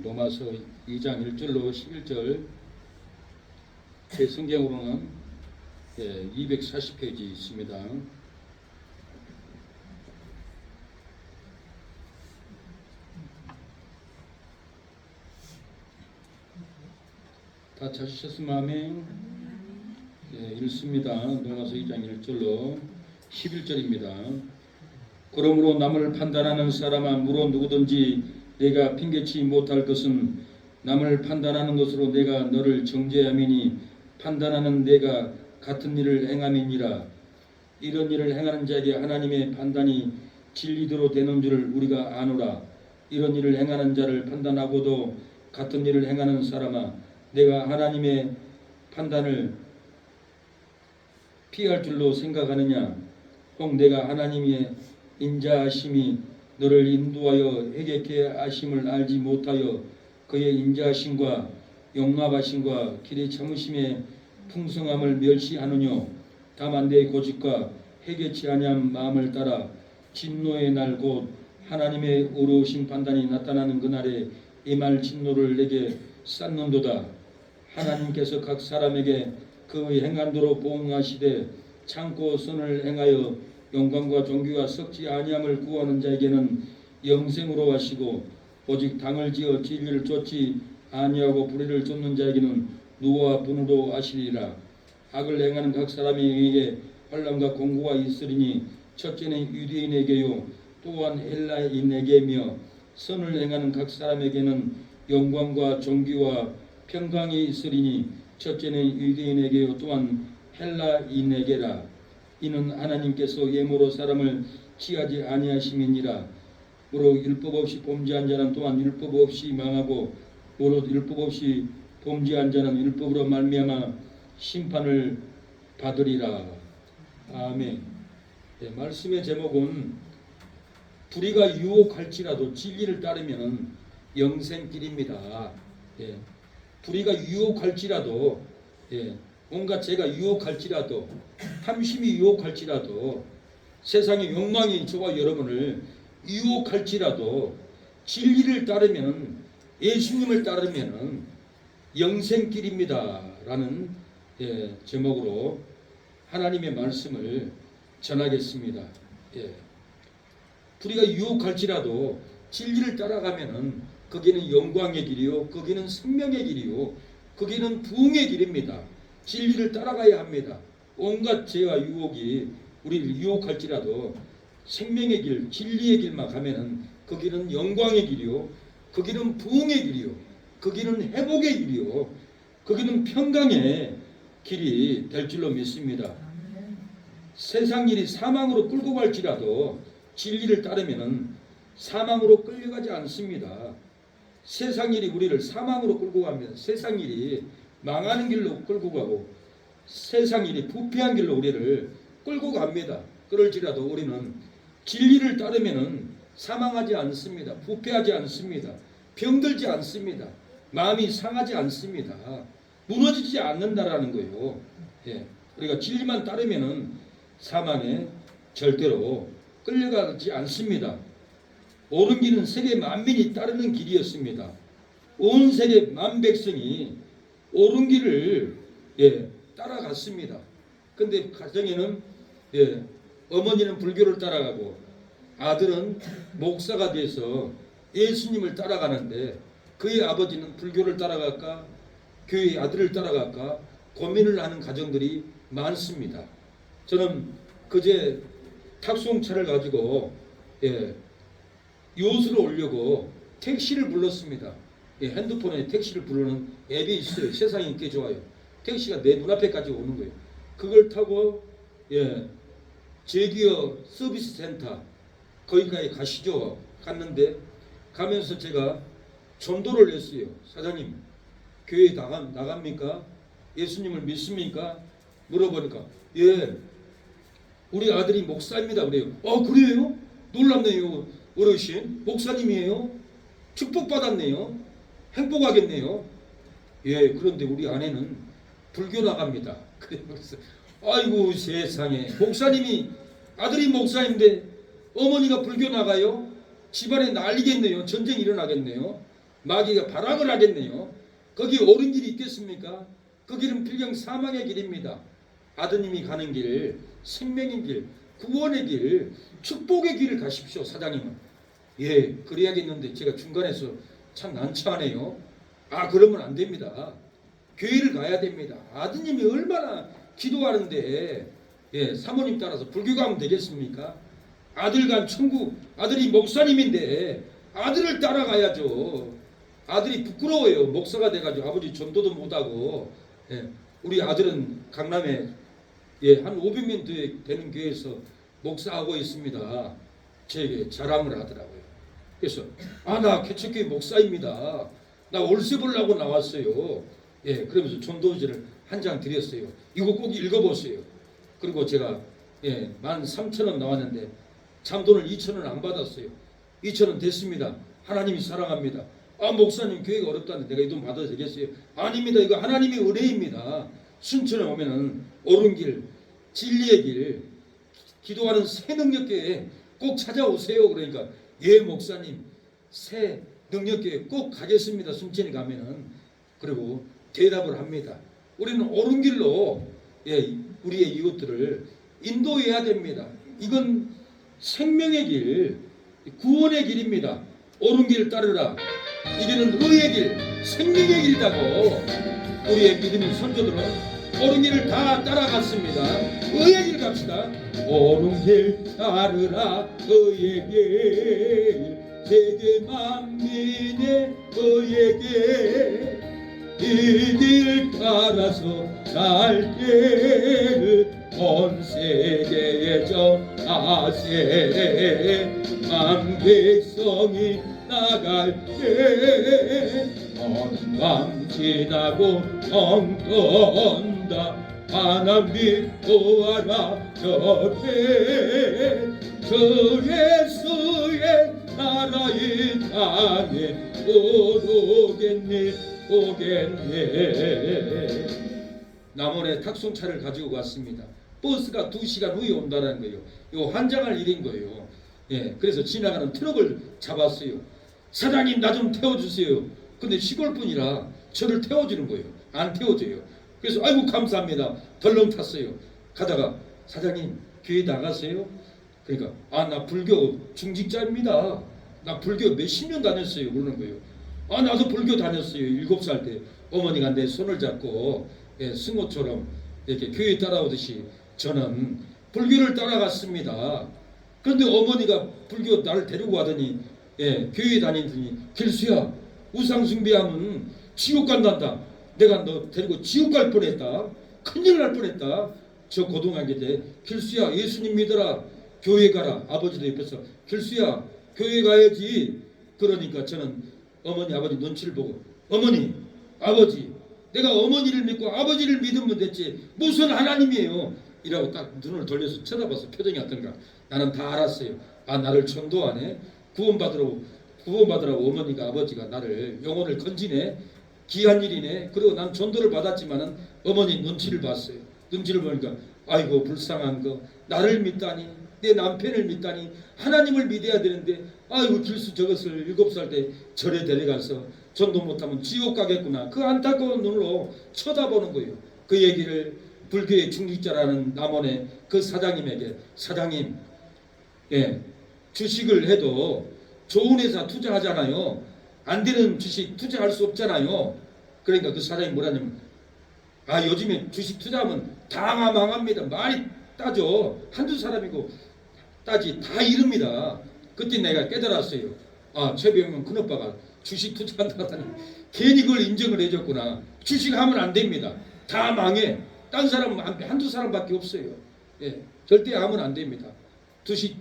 로마서 2장 1절로 11절 제 성경으로는 240페이지 있습니다. 다 찾으셨으면 아멘. 읽습니다. 로마서 2장 1절로 11절입니다. 그러므로 남을 판단하는 사람아 물어 누구든지 내가 핑계치 못할 것은 남을 판단하는 것으로 내가 너를 정죄함이니 판단하는 내가 같은 일을 행함이니라. 이런 일을 행하는 자에게 하나님의 판단이 진리대로 되는 줄을 우리가 아노라. 이런 일을 행하는 자를 판단하고도 같은 일을 행하는 사람아 내가 하나님의 판단을 피할 줄로 생각하느냐. 혹 내가 하나님의 인자하심이 너를 인도하여 회개케 하심을 알지 못하여 그의 인자하심과 용납하심과 길에 참으심의 풍성함을 멸시하느뇨. 다만 내 고집과 회개치 아니한 마음을 따라 진노의 날 곧 하나님의 의로우신 판단이 나타나는 그날에 임할 진노를 내게 쌓는도다. 하나님께서 각 사람에게 그의 행한대로 보응하시되 참고 선을 행하여 영광과 존귀와 썩지 아니함을 구하는 자에게는 영생으로 하시고 오직 당을 지어 진리를 쫓지 아니하고 불의를 쫓는 자에게는 누와 분으로 하시리라. 악을 행하는 각 사람에게 환난과 공고가 있으리니 첫째는 유대인에게요 또한 헬라인에게며 선을 행하는 각 사람에게는 영광과 존귀와 평강이 있으리니 첫째는 유대인에게요 또한 헬라인에게라. 이는 하나님께서 예물로 사람을 취하지 아니하심이니라. 무릇 율법 없이 범죄한 자는 또한 율법 없이 망하고 무릇 율법 없이 범죄한 자는 율법으로 말미암아 심판을 받으리라. 아멘. 말씀의 제목은 불의가 유혹할지라도 진리를 따르면 영생길입니다. 불의가 유혹할지라도 온갖 죄가 유혹할지라도 탐심이 유혹할지라도 세상의 욕망이 저와 여러분을 유혹할지라도 진리를 따르면 예수님을 따르면 영생길입니다 라는 제목으로 하나님의 말씀을 전하겠습니다. 불의가 유혹할지라도 진리를 따라가면 거기는 영광의 길이요 거기는 생명의 길이요 거기는 부흥의 길입니다. 진리를 따라가야 합니다. 온갖 죄와 유혹이 우리를 유혹할지라도 생명의 길, 진리의 길만 가면은 거기는 영광의 길이요, 거기는 부흥의 길이요, 거기는 회복의 길이요, 거기는 평강의 길이 될 줄로 믿습니다. 세상 일이 사망으로 끌고 갈지라도 진리를 따르면은 사망으로 끌려가지 않습니다. 세상 일이 우리를 사망으로 끌고 가면 세상 일이 망하는 길로 끌고 가고 세상 일이 부패한 길로 우리를 끌고 갑니다. 그럴지라도 우리는 진리를 따르면은 사망하지 않습니다. 부패하지 않습니다. 병들지 않습니다. 마음이 상하지 않습니다. 무너지지 않는다라는 거예요. 예. 우리가 진리만 따르면은 사망에 절대로 끌려가지 않습니다. 옳은 길은 세계 만민이 따르는 길이었습니다. 온 세계 만백성이 옳은 길을 따라갔습니다. 근데 가정에는 어머니는 불교를 따라가고 아들은 목사가 돼서 예수님을 따라가는데 그의 아버지는 불교를 따라갈까 교회의 아들을 따라갈까 고민을 하는 가정들이 많습니다. 저는 그제 탁송차를 가지고 요수를 오려고 택시를 불렀습니다. 핸드폰에 택시를 부르는 앱이 있어요. 세상이 꽤 좋아요. 택시가 내 눈앞에까지 오는 거예요. 그걸 타고 제기어 서비스 센터 거기까지 가시죠. 갔는데 가면서 제가 전도를 했어요. 사장님 교회 나갑니까? 예수님을 믿습니까? 물어보니까 우리 아들이 목사입니다 그래요. 그래요? 놀랍네요. 어르신 목사님이에요? 축복받았네요. 행복하겠네요. 그런데 우리 아내는 불교 나갑니다. 그래서 아이고 세상에 목사님이 아들이 목사인데 어머니가 불교 나가요? 집안에 난리겠네요. 전쟁이 일어나겠네요. 마귀가 발악을 하겠네요. 거기 옳은 길이 있겠습니까? 그 길은 필경 사망의 길입니다. 아드님이 가는 길, 생명의 길, 구원의 길, 축복의 길을 가십시오. 사장님은 그래야겠는데 제가 중간에서 참 난처하네요. 그러면 안 됩니다. 교회를 가야 됩니다. 아드님이 얼마나 기도하는데 사모님 따라서 불교 가면 되겠습니까? 아들 간 천국, 아들이 목사님인데 아들을 따라가야죠. 아들이 부끄러워요. 목사가 돼가지고 아버지 전도도 못하고. 우리 아들은 강남에 한 500명 되는 교회에서 목사하고 있습니다. 저에게 자랑을 하더라고요. 그래서 나 개척교회 목사입니다. 나 월세 보려고 나왔어요. 그러면서 전도지를 한 장 드렸어요. 이거 꼭 읽어보세요. 그리고 제가 13,000원 나왔는데 잠돈을 2,000원 안 받았어요. 2,000원 됐습니다. 하나님이 사랑합니다. 목사님 교회가 어렵다는데 내가 이 돈 받아도 되겠어요? 아닙니다. 이거 하나님의 은혜입니다. 순천에 오면은 옳은 길, 진리의 길, 기도하는 새 능력교회 꼭 찾아오세요. 그러니까 목사님 새 능력교회 꼭 가겠습니다. 순천에 가면은. 그리고 대답을 합니다. 우리는 옳은 길로 우리의 이웃들을 인도해야 됩니다. 이건 생명의 길, 구원의 길입니다. 옳은 길을 따르라. 이 길은 의의 길, 생명의 길이라고 우리의 믿음의 선조들은 옳은 길을 다 따라갔습니다. 의의 길 갑시다. 옳은 길 따르라. 의의 길, 세계 만민의 의의 길, 이 길 따라서 갈 때를 온 세계에 전하세. 만백성이 나갈 때 어느 밤 지나고 덩 떤다. 하나 믿고 알아 저배 저 예수의 나라 이 땅에 오겠네. 남원에 탁송차를 가지고 갔습니다. 버스가 2시간 후에 온다는 거예요. 이거 환장할 일인 거예요. 그래서 지나가는 트럭을 잡았어요. 사장님 나 좀 태워주세요. 근데 시골분이라 저를 태워주는 거예요. 안 태워줘요. 그래서 아이고 감사합니다. 덜렁 탔어요. 가다가 사장님 교회 나가세요? 그러니까 나 불교 중직자입니다. 나 불교 몇십 년 다녔어요. 그러는 거예요. 나도 불교 다녔어요. 7살 때 어머니가 내 손을 잡고 승호처럼 이렇게 교회 따라오듯이 저는 불교를 따라갔습니다. 그런데 어머니가 불교 나를 데리고 가더니 교회 다니더니 길수야 우상 숭배하면 지옥 간단다. 내가 너 데리고 지옥 갈 뻔했다. 큰일 날 뻔했다. 저 고등학교 때 길수야 예수님 믿어라. 교회 가라. 아버지도 옆에서 길수야 교회 가야지. 그러니까 저는 어머니 아버지 눈치를 보고 어머니 아버지 내가 어머니를 믿고 아버지를 믿으면 됐지 무슨 하나님이에요 이라고 딱 눈을 돌려서 쳐다봐서 표정이 어떤가. 나는 다 알았어요. 나를 전도하네. 구원받으라고 어머니가 아버지가 나를 영혼을 건지네. 귀한 일이네. 그리고 난 전도를 받았지만은 어머니 눈치를 봤어요. 눈치를 보니까 아이고 불쌍한 거, 나를 믿다니, 내 남편을 믿다니, 하나님을 믿어야 되는데 아이고 길수 저것을 7살 때 절에 데려가서 전도 못하면 지옥 가겠구나. 그 안타까운 눈으로 쳐다보는 거예요. 그 얘기를 불교의 중직자라는 남원의 그 사장님에게, 사장님, 주식을 해도 좋은 회사 투자하잖아요. 안 되는 주식 투자할 수 없잖아요. 그러니까 그 사장이 뭐라냐면, 요즘에 주식 투자하면 다 망합니다. 많이 따져. 한두 사람이고 따지 다 이릅니다. 그때 내가 깨달았어요. 최병현 큰오빠가 주식 투자한다더니 괜히 그걸 인정을 해줬구나. 주식하면 안 됩니다. 다 망해. 딴 사람은 한두 사람밖에 없어요. 절대 하면 안 됩니다. 주식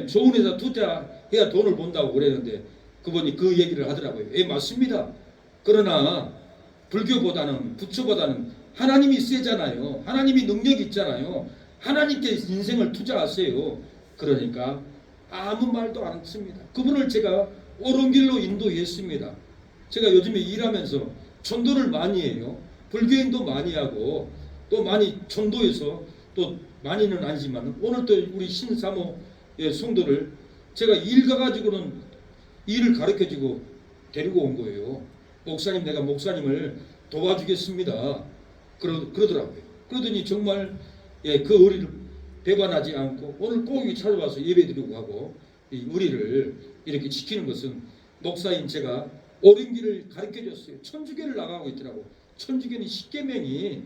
좋은 회사 투자해야 돈을 번다고 그랬는데 그분이 그 얘기를 하더라고요. 맞습니다. 그러나 불교보다는 부처보다는 하나님이 세잖아요. 하나님이 능력이 있잖아요. 하나님께 인생을 투자하세요. 그러니까 아무 말도 안 했습니다. 그분을 제가 옳은 길로 인도했습니다. 제가 요즘에 일하면서 전도를 많이 해요. 불교인도 많이 하고 또 많이 전도해서 또 많이는 아니지만 오늘 또 우리 신사모 성도를 제가 일 가가지고는 일을 가르쳐주고 데리고 온 거예요. 목사님, 내가 목사님을 도와주겠습니다. 그러더라고요. 그러더니 정말 그 의리를 배반하지 않고 오늘 꼭 찾아와서 예배드리고 가고 우리를 이렇게 지키는 것은 목사인 제가 옳은 길을 가르쳐줬어요. 천주교를 나가고 있더라고. 천주교는 10계명이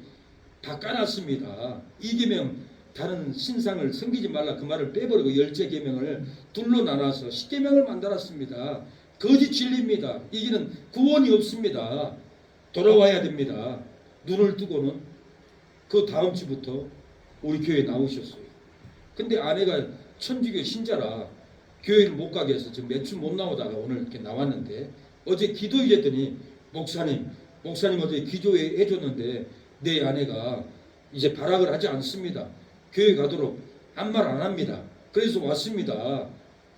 다 까놨습니다. 2계명 다른 신상을 섬기지 말라 그 말을 빼버리고 10계명을 둘로 나눠서 10계명을 만들었습니다. 거짓 진리입니다. 이기는 구원이 없습니다. 돌아와야 됩니다. 눈을 뜨고는 그 다음 주부터 우리 교회에 나오셨어요. 근데 아내가 천주교 신자라 교회를 못 가게 해서 지금 몇 주 못 나오다가 오늘 이렇게 나왔는데 어제 기도했더니 목사님 어제 기도해 줬는데 내 아내가 이제 발악을 하지 않습니다. 교회 가도록 아무 말 안 합니다. 그래서 왔습니다.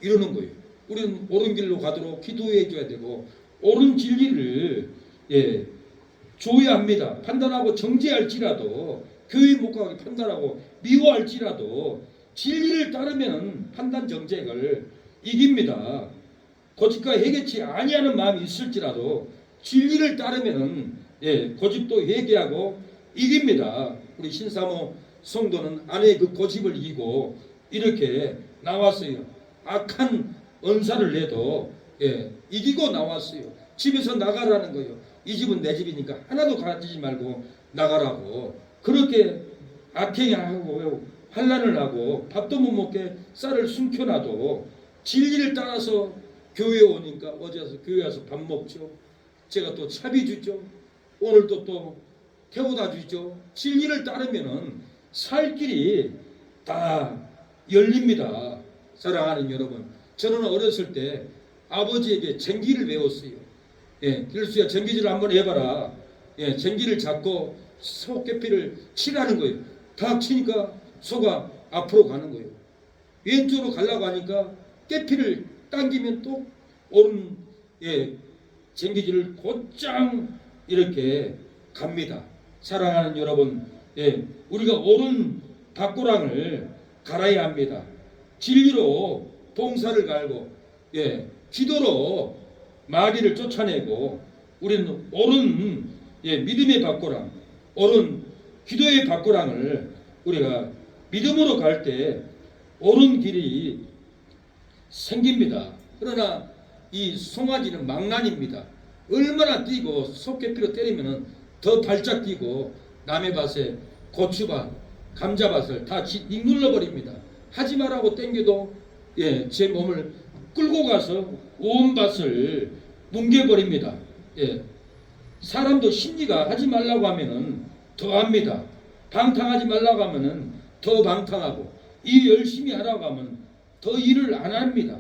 이러는 거예요. 우리는 옳은 길로 가도록 기도해 줘야 되고 옳은 진리를 줘야 합니다. 판단하고 정죄할지라도 교회 못 가게 판단하고 미워할지라도 진리를 따르면 판단 정죄를 이깁니다. 고집과 회개치 아니하는 마음이 있을지라도 진리를 따르면 고집도 회개하고 이깁니다. 우리 신사모 성도는 아내의 그 고집을 이기고 이렇게 나왔어요. 악한 언사를 내도 이기고 나왔어요. 집에서 나가라는 거예요. 이 집은 내 집이니까 하나도 가지지 말고 나가라고. 그렇게 악행하고 환난을 하고 밥도 못 먹게 쌀을 숨겨놔도 진리를 따라서 교회에 오니까 어제 와서 교회 와서 밥 먹죠. 제가 또 차비 주죠. 오늘도 또 태워다 주죠. 진리를 따르면은 살 길이 다 열립니다. 사랑하는 여러분, 저는 어렸을 때 아버지에게 쟁기를 배웠어요. 길수야 쟁기질 한번 해봐라. 쟁기를 잡고 소 깨피를 치라는 거예요. 다 치니까 소가 앞으로 가는 거예요. 왼쪽으로 가려고 하니까 깨피를 당기면 또 오른 쟁기질을 곧장 이렇게 갑니다. 사랑하는 여러분, 우리가 옳은 닭고랑을 갈아야 합니다. 진리로 봉사를 갈고 기도로 마귀를 쫓아내고 우리는 옳은 믿음의 닭고랑, 옳은 기도의 닭고랑을 우리가 믿음으로 갈 때 옳은 길이 생깁니다. 그러나 이 송아지는 망난입니다. 얼마나 뛰고 속개피로 때리면 더 발작 뛰고 남의 밭에 고추밭, 감자밭을 다 익눌러 버립니다. 하지 말라고 땡겨도 제 몸을 끌고 가서 온 밭을 뭉개버립니다. 사람도 심리가 하지 말라고 하면은 더 합니다. 방탕하지 말라고 하면은 더 방탕하고 일 열심히 하라고 하면 더 일을 안 합니다.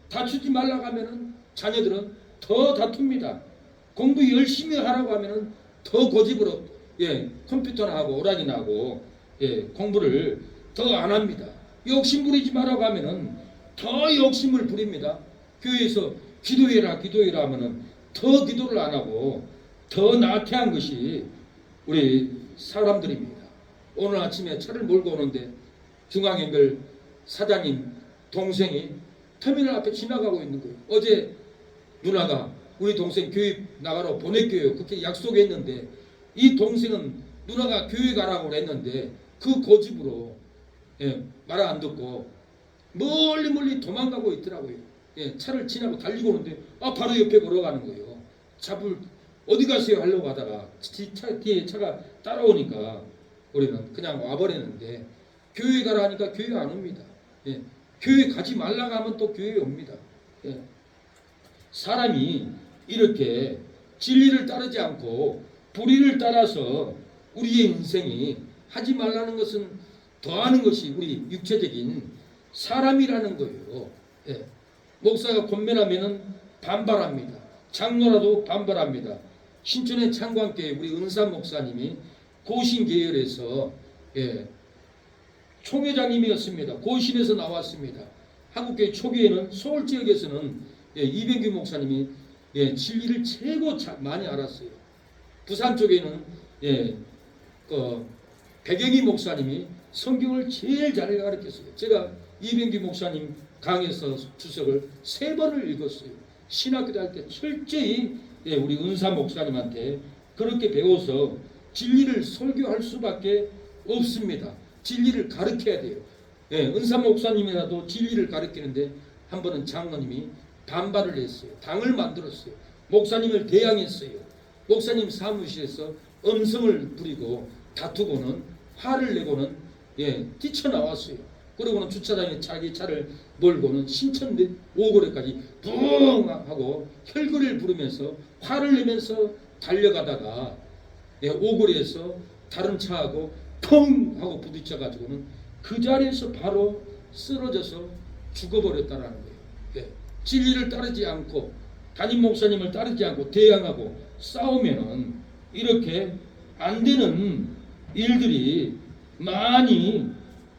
다투지 말라고 하면은 자녀들은 더 다툽니다. 공부 열심히 하라고 하면은 더 고집으로 컴퓨터나 하고 오락이나 하고 공부를 더 안 합니다. 욕심 부리지 말라고 하면은 더 욕심을 부립니다. 교회에서 기도해라 하면은 더 기도를 안 하고 더 나태한 것이 우리 사람들입니다. 오늘 아침에 차를 몰고 오는데 중앙연결 사장님 동생이 터미널 앞에 지나가고 있는 거예요. 어제 누나가 우리 동생 교회 나가러 보낼게요 그렇게 약속했는데, 이 동생은 누나가 교회 가라고 했는데 그 고집으로 말 안 듣고 멀리 도망가고 있더라고요. 차를 지나고 달리고 오는데 바로 옆에 걸어가는 거예요. 잡을 어디 가세요 하려고 하다가 뒤에 차가 따라오니까 우리는 그냥 와버렸는데, 교회 가라 하니까 교회 안 옵니다. 교회 가지 말라고 하면 또 교회에 옵니다. 사람이 이렇게 진리를 따르지 않고 불의를 따라서 우리의 인생이 하지 말라는 것은 더하는 것이 우리 육체적인 사람이라는 거예요. 목사가 권면하면은 반발합니다. 장로라도 반발합니다. 신촌의 창광교회 우리 은사 목사님이 고신 계열에서 총회장님이었습니다. 고신에서 나왔습니다. 한국교회 초기에는 서울 지역에서는 이병규 목사님이 진리를 최고 많이 알았어요. 부산 쪽에는 백영희 목사님이 성경을 제일 잘 가르쳤어요. 제가 이병규 목사님 강에서 주석을 3번을 읽었어요. 신학교 다닐 때 철저히 우리 은사 목사님한테 그렇게 배워서 진리를 설교할 수밖에 없습니다. 진리를 가르쳐야 돼요. 은사 목사님이라도 진리를 가르치는데 한 번은 장로님이 반발을 했어요. 당을 만들었어요. 목사님을 대항했어요. 목사님 사무실에서 음성을 부리고 다투고는 화를 내고는 뛰쳐나왔어요. 그러고는 주차장에 자기 차를 몰고는 신천 오거리까지 붕 하고 혈거리를 부르면서 화를 내면서 달려가다가 오거리에서 다른 차하고 펑 하고 부딪혀 가지고는 그 자리에서 바로 쓰러져서 죽어버렸다라는 거예요. 진리를 따르지 않고 담임 목사님을 따르지 않고 대항하고 싸우면은 이렇게 안 되는 일들이 많이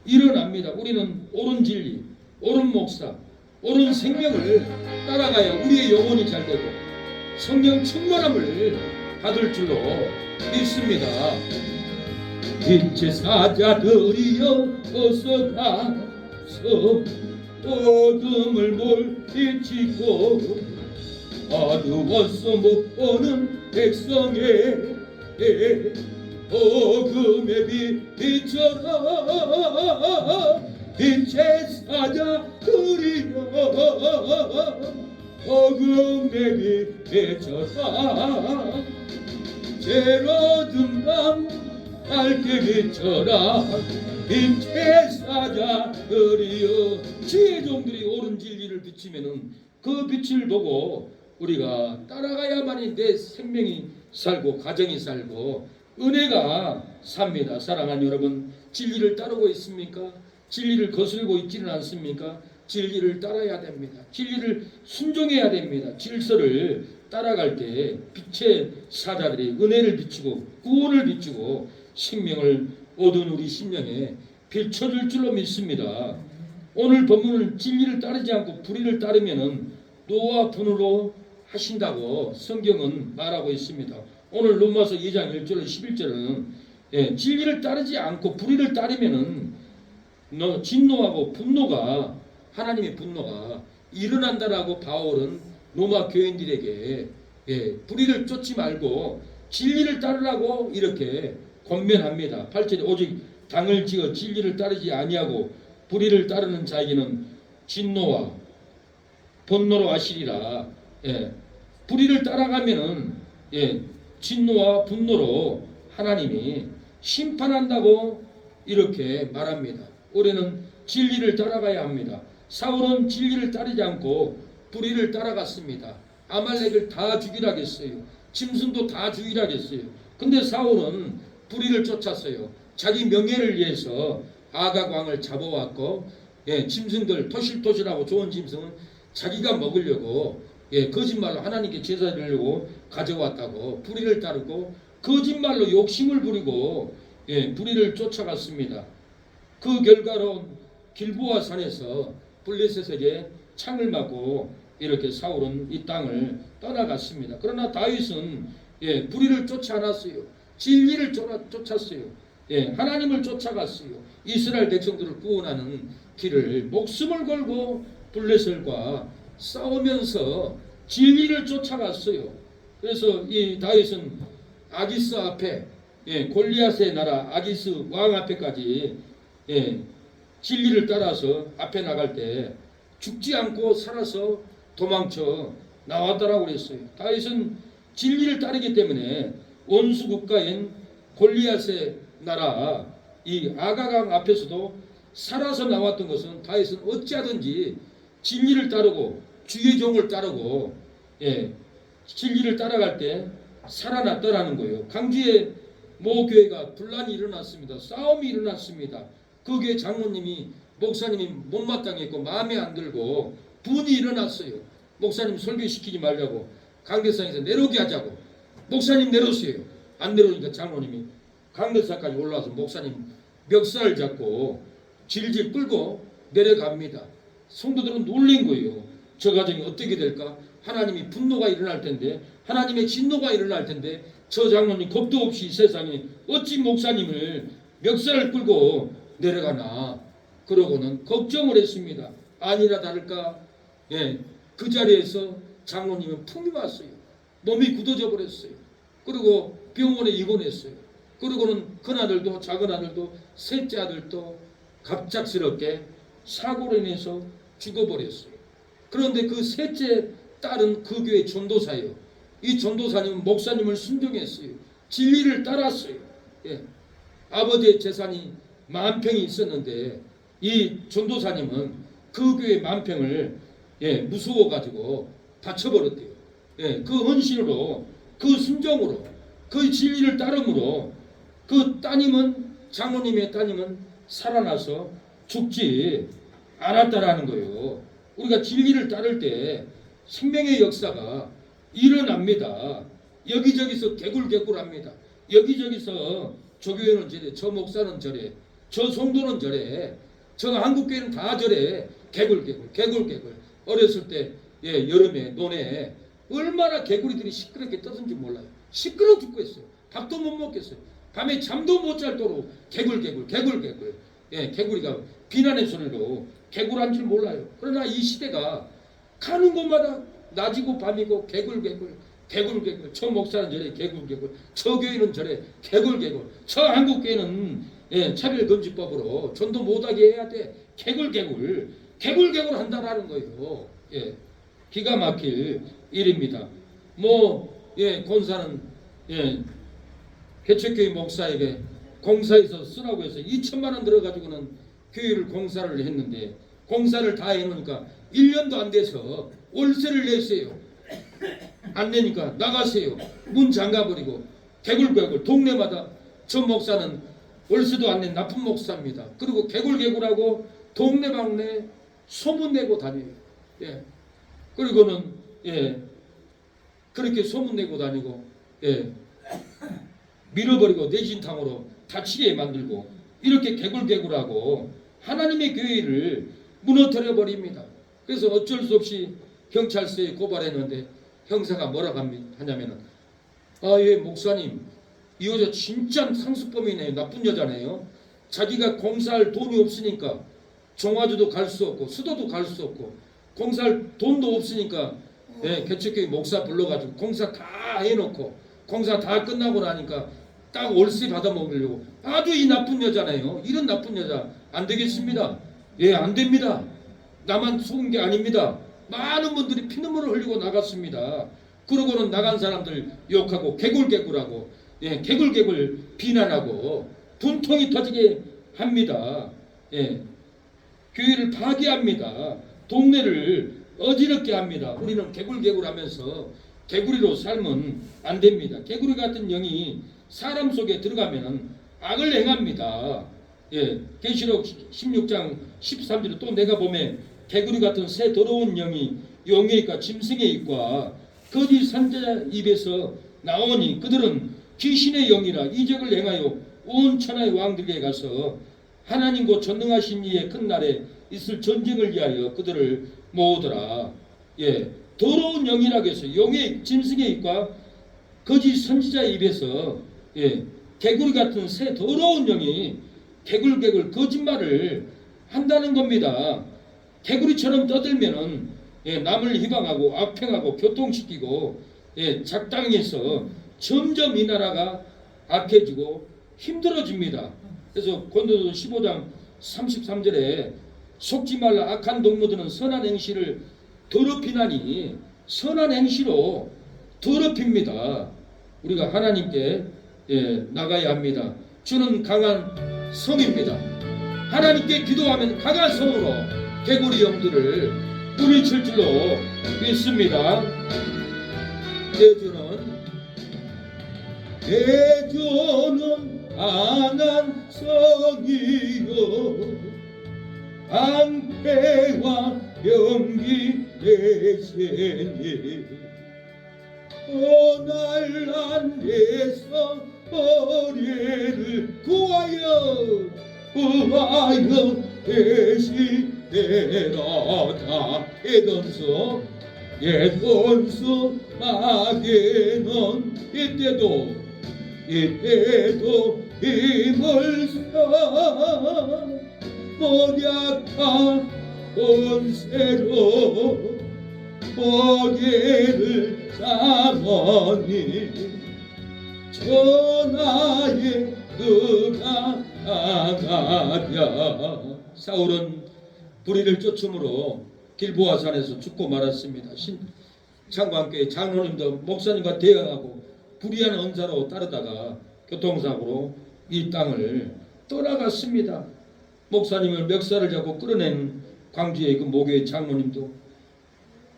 일어납니다. 우리는 옳은 진리, 옳은 목사, 옳은 생명을 따라가야 우리의 영혼이 잘 되고 성령 충만함을 받을 줄로 믿습니다. 빛의 사자들이여 어서 가서 어둠을 물리치고 어두워서 못 보는 백성의 어둠에 비춰라. 빛의 사자들이여 어둠에 비춰라. 제로든 밤 밝게 비춰라. 빛의 사자들이여. 지혜 종들이 옳은 진리를 비치면은 그 빛을 보고 우리가 따라가야만이 내 생명이 살고 가정이 살고 은혜가 삽니다. 사랑하는 여러분, 진리를 따르고 있습니까? 진리를 거슬고 있지는 않습니까? 진리를 따라야 됩니다. 진리를 순종해야 됩니다. 질서를 따라갈 때 빛의 사자들이 은혜를 비추고 구원을 비추고 생명을 얻은 우리 심령에 비춰줄 줄로 믿습니다. 오늘 본문은 진리를 따르지 않고 불의를 따르면은 노와 분으로 하신다고 성경은 말하고 있습니다. 오늘 로마서 2장 1절 11절은 진리를 따르지 않고 불의를 따르면은 진노하고 분노가 하나님의 분노가 일어난다라고 바울은 로마 교인들에게 불의를 쫓지 말고 진리를 따르라고 이렇게 권면합니다. 8절에 오직 당을 지어 진리를 따르지 아니하고 불의를 따르는 자에게는 진노와 분노로 하시리라. 불의를 따라가면은 진노와 분노로 하나님이 심판한다고 이렇게 말합니다. 우리는 진리를 따라가야 합니다. 사울은 진리를 따르지 않고 불의를 따라갔습니다. 아말렉을 다 죽이라 했어요. 짐승도 다 죽이라 했어요. 근데 사울은 불의를 쫓았어요. 자기 명예를 위해서 아각 왕을 잡아왔고 짐승들 토실토실하고 좋은 짐승은 자기가 먹으려고 거짓말로 하나님께 제사 드리려고 가져왔다고 불의를 따르고 거짓말로 욕심을 부리고 불의를 쫓아갔습니다. 그 결과로 길보아 산에서 블레셋에게 창을 맞고 이렇게 사울은 이 땅을 떠나갔습니다. 그러나 다윗은 예, 불의를 쫓지 않았어요. 진리를 쫓았어요. 예, 하나님을 쫓아갔어요. 이스라엘 백성들을 구원하는 길을 목숨을 걸고 블레셋과 싸우면서 진리를 쫓아갔어요. 그래서 이 다윗은 아기스 앞에, 예, 골리앗의 나라 아기스 왕 앞에까지, 예, 진리를 따라서 앞에 나갈 때 죽지 않고 살아서 도망쳐 나왔다라고 그랬어요. 다윗은 진리를 따르기 때문에 원수 국가인 골리앗의 나라 이 아가강 앞에서도 살아서 나왔던 것은 다윗은 어찌하든지 진리를 따르고 주의 종을 따르고, 예, 진리를 따라갈 때 살아났다라는 거예요. 강주의 모 교회가 분란이 일어났습니다. 싸움이 일어났습니다. 그 교회 장로님이 목사님이 못마땅했고 마음에 안 들고 분이 일어났어요. 목사님 설교시키지 말자고 강대상에서 내려오게 하자고. 목사님 내려오세요. 안 내려오니까 장로님이 강대상까지 올라와서 목사님 멱살을 잡고 질질 끌고 내려갑니다. 성도들은 놀란 거예요. 저 가정이 어떻게 될까? 하나님이 분노가 일어날 텐데, 하나님의 진노가 일어날 텐데, 저 장로님 겁도 없이 세상에 어찌 목사님을 멱살을 끌고 내려가나. 그러고는 걱정을 했습니다. 아니나 다를까, 예, 그 자리에서 장로님은 풍이 왔어요. 몸이 굳어져 버렸어요. 그리고 병원에 입원했어요. 그리고는 큰 아들도 작은 아들도 셋째 아들도 갑작스럽게 사고로 인해서 죽어버렸어요. 그런데 그 셋째 딸은 그 교회 전도사예요. 이 전도사님은 목사님을 순종했어요. 진리를 따랐어요. 예. 아버지의 재산이 10,000평이 있었는데 이 전도사님은 그 교회 10,000평을, 예, 무서워가지고 바쳐버렸대요. 예, 그 헌신으로, 그 순종으로, 그 진리를 따름으로 그 따님은, 장로님의 따님은 살아나서 죽지 않았다라는 거예요. 우리가 진리를 따를 때 생명의 역사가 일어납니다. 여기저기서 개굴개굴합니다. 여기저기서 저 교회는 저래, 저 목사는 저래, 저 성도는 저래, 저 한국교회는 다 저래. 개굴개굴. 어렸을 때, 예, 여름에 논에 얼마나 개구리들이 시끄럽게 떠든지 몰라요. 시끄러워 죽고 있어요. 밥도 못 먹겠어요. 밤에 잠도 못 잘 도록 개굴개굴. 예, 개구리가 비난의 소리로 개굴한 줄 몰라요. 그러나 이 시대가 가는 곳마다 낮이고 밤이고 개굴개굴. 저 목사는 저래 개굴개굴. 저 교회는 저래 개굴개굴. 저 한국교회는, 예, 차별금지법으로 전도 못하게 해야 돼. 개굴개굴 한다라는 거예요. 예, 기가 막힐 일입니다. 예, 권사는, 예, 개척교회 목사에게 공사에서 쓰라고 해서 2천만 원 들어가지고는 교회를 공사를 했는데 공사를 다 해놓으니까 1년도 안 돼서 월세를 냈어요. 안 내니까 나가세요. 문 잠가버리고 개굴개굴. 동네마다 저 목사는 월세도 안 낸 나쁜 목사입니다. 그리고 개굴개굴하고 동네방네 소문내고 다녀요. 예. 그리고는, 예, 그렇게 소문내고 다니고, 예, 밀어버리고 내진탕으로 다치게 만들고 이렇게 개굴개굴하고 하나님의 교회를 무너뜨려 버립니다. 그래서 어쩔 수 없이 경찰서에 고발했는데 형사가 뭐라고 하냐면은, 예, 목사님, 이 여자 진짜 상습범이네요. 나쁜 여자네요. 자기가 공사할 돈이 없으니까 종화주도 갈 수 없고 수도도 갈 수 없고 공사할 돈도 없으니까, 예, 개척교회 목사 불러가지고 공사 다 해놓고 공사 다 끝나고 나니까 딱 월세 받아 먹으려고. 아주 이 나쁜 여자네요. 이런 나쁜 여자 안 되겠습니다. 예, 안 됩니다. 나만 속은 게 아닙니다. 많은 분들이 피눈물을 흘리고 나갔습니다. 그러고는 나간 사람들 욕하고 개굴개굴하고, 예, 개굴개굴 비난하고 분통이 터지게 합니다. 예, 교회를 파괴합니다. 동네를 어지럽게 합니다. 우리는 개굴개굴하면서 개구리로 살면 안 됩니다. 개구리 같은 영이 사람 속에 들어가면 악을 행합니다. 예, 계시록 16장 13절에 또 내가 보면 개구리 같은 새 더러운 영이 용의 입과 짐승의 입과 거짓 선지자 입에서 나오니 그들은 귀신의 영이라 이적을 행하여 온 천하의 왕들에게 가서 하나님 곧 전능하신 이의 큰 날에 있을 전쟁을 위하여 그들을 모으더라. 예, 더러운 영이라고 해서 용의 짐승의 입과 거짓 선지자의 입에서 개구리 같은 새 더러운 영이 개굴개굴 거짓말을 한다는 겁니다. 개구리처럼 떠들면은 남을 희방하고 악행하고 교통시키고 작당해서 점점 이 나라가 악해지고 힘들어집니다. 그래서 고린도서 15장 33절에 속지 말라 악한 동무들은 선한 행실을 더럽히나니 선한 행실로 더럽힙니다. 우리가 하나님께 나가야 합니다. 주는 강한 성입니다. 하나님께 기도하면 강한 성으로 개구리 영들을 물리칠 줄로 믿습니다. 내 주는 강한 성이요 안패와 병기 대신이 오늘 안에서 머리를 구하여 대시되라 에던서 마게는 이때도 힘을 써 모략한 본세로 머리를 삼으니 전하의 그가 나가랴. 사울은 불의를 쫓음으로 길보아 산에서 죽고 말았습니다. 창관교회 장로님도 목사님과 대항하고 불의한 언사로 따르다가 교통사고로 이 땅을 떠나갔습니다. 목사님을 멱살을 잡고 끌어낸 광주의 그 모교의 장로님도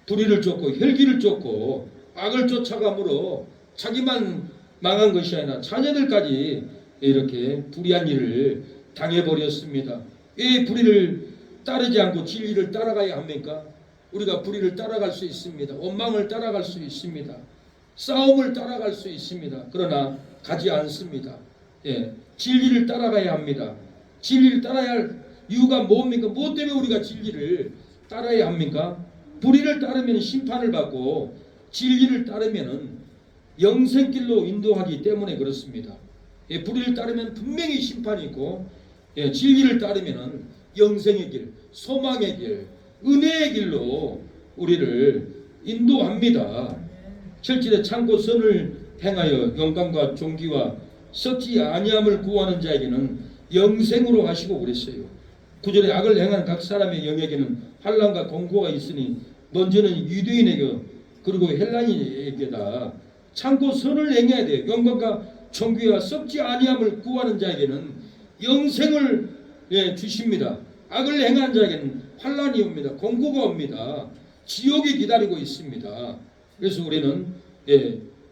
불의를 쫓고 혈기를 쫓고 악을 쫓아감으로 자기만 망한 것이 아니라 자녀들까지 이렇게 불의한 일을 당해버렸습니다. 왜 불의를 따르지 않고 진리를 따라가야 합니까? 우리가 불의를 따라갈 수 있습니다. 원망을 따라갈 수 있습니다. 싸움을 따라갈 수 있습니다. 그러나 가지 않습니다. 진리를 따라가야 합니다. 진리를 따라야 할 이유가 뭡니까? 무엇 때문에 우리가 진리를 따라야 합니까? 불의를 따르면 심판을 받고 진리를 따르면 영생길로 인도하기 때문에 그렇습니다. 불의를 따르면 분명히 심판이 있고 진리를 따르면 영생의 길, 소망의 길, 은혜의 길로 우리를 인도합니다. 7절에 참고 선을 행하여 영광과 존귀와 썩지 아니함을 구하는 자에게는 영생으로 하시고 그랬어요. 9절에 악을 행하는 각 사람의 영에게는 환난과 공고가 있으니 먼저는 유대인에게 그리고 헬라인에게다. 참고 선을 행해야 돼요. 영광과 존귀와 썩지 아니함을 구하는 자에게는 영생을 주십니다. 악을 행하는 자에게는 환난이 옵니다. 공고가 옵니다. 지옥이 기다리고 있습니다. 그래서 우리는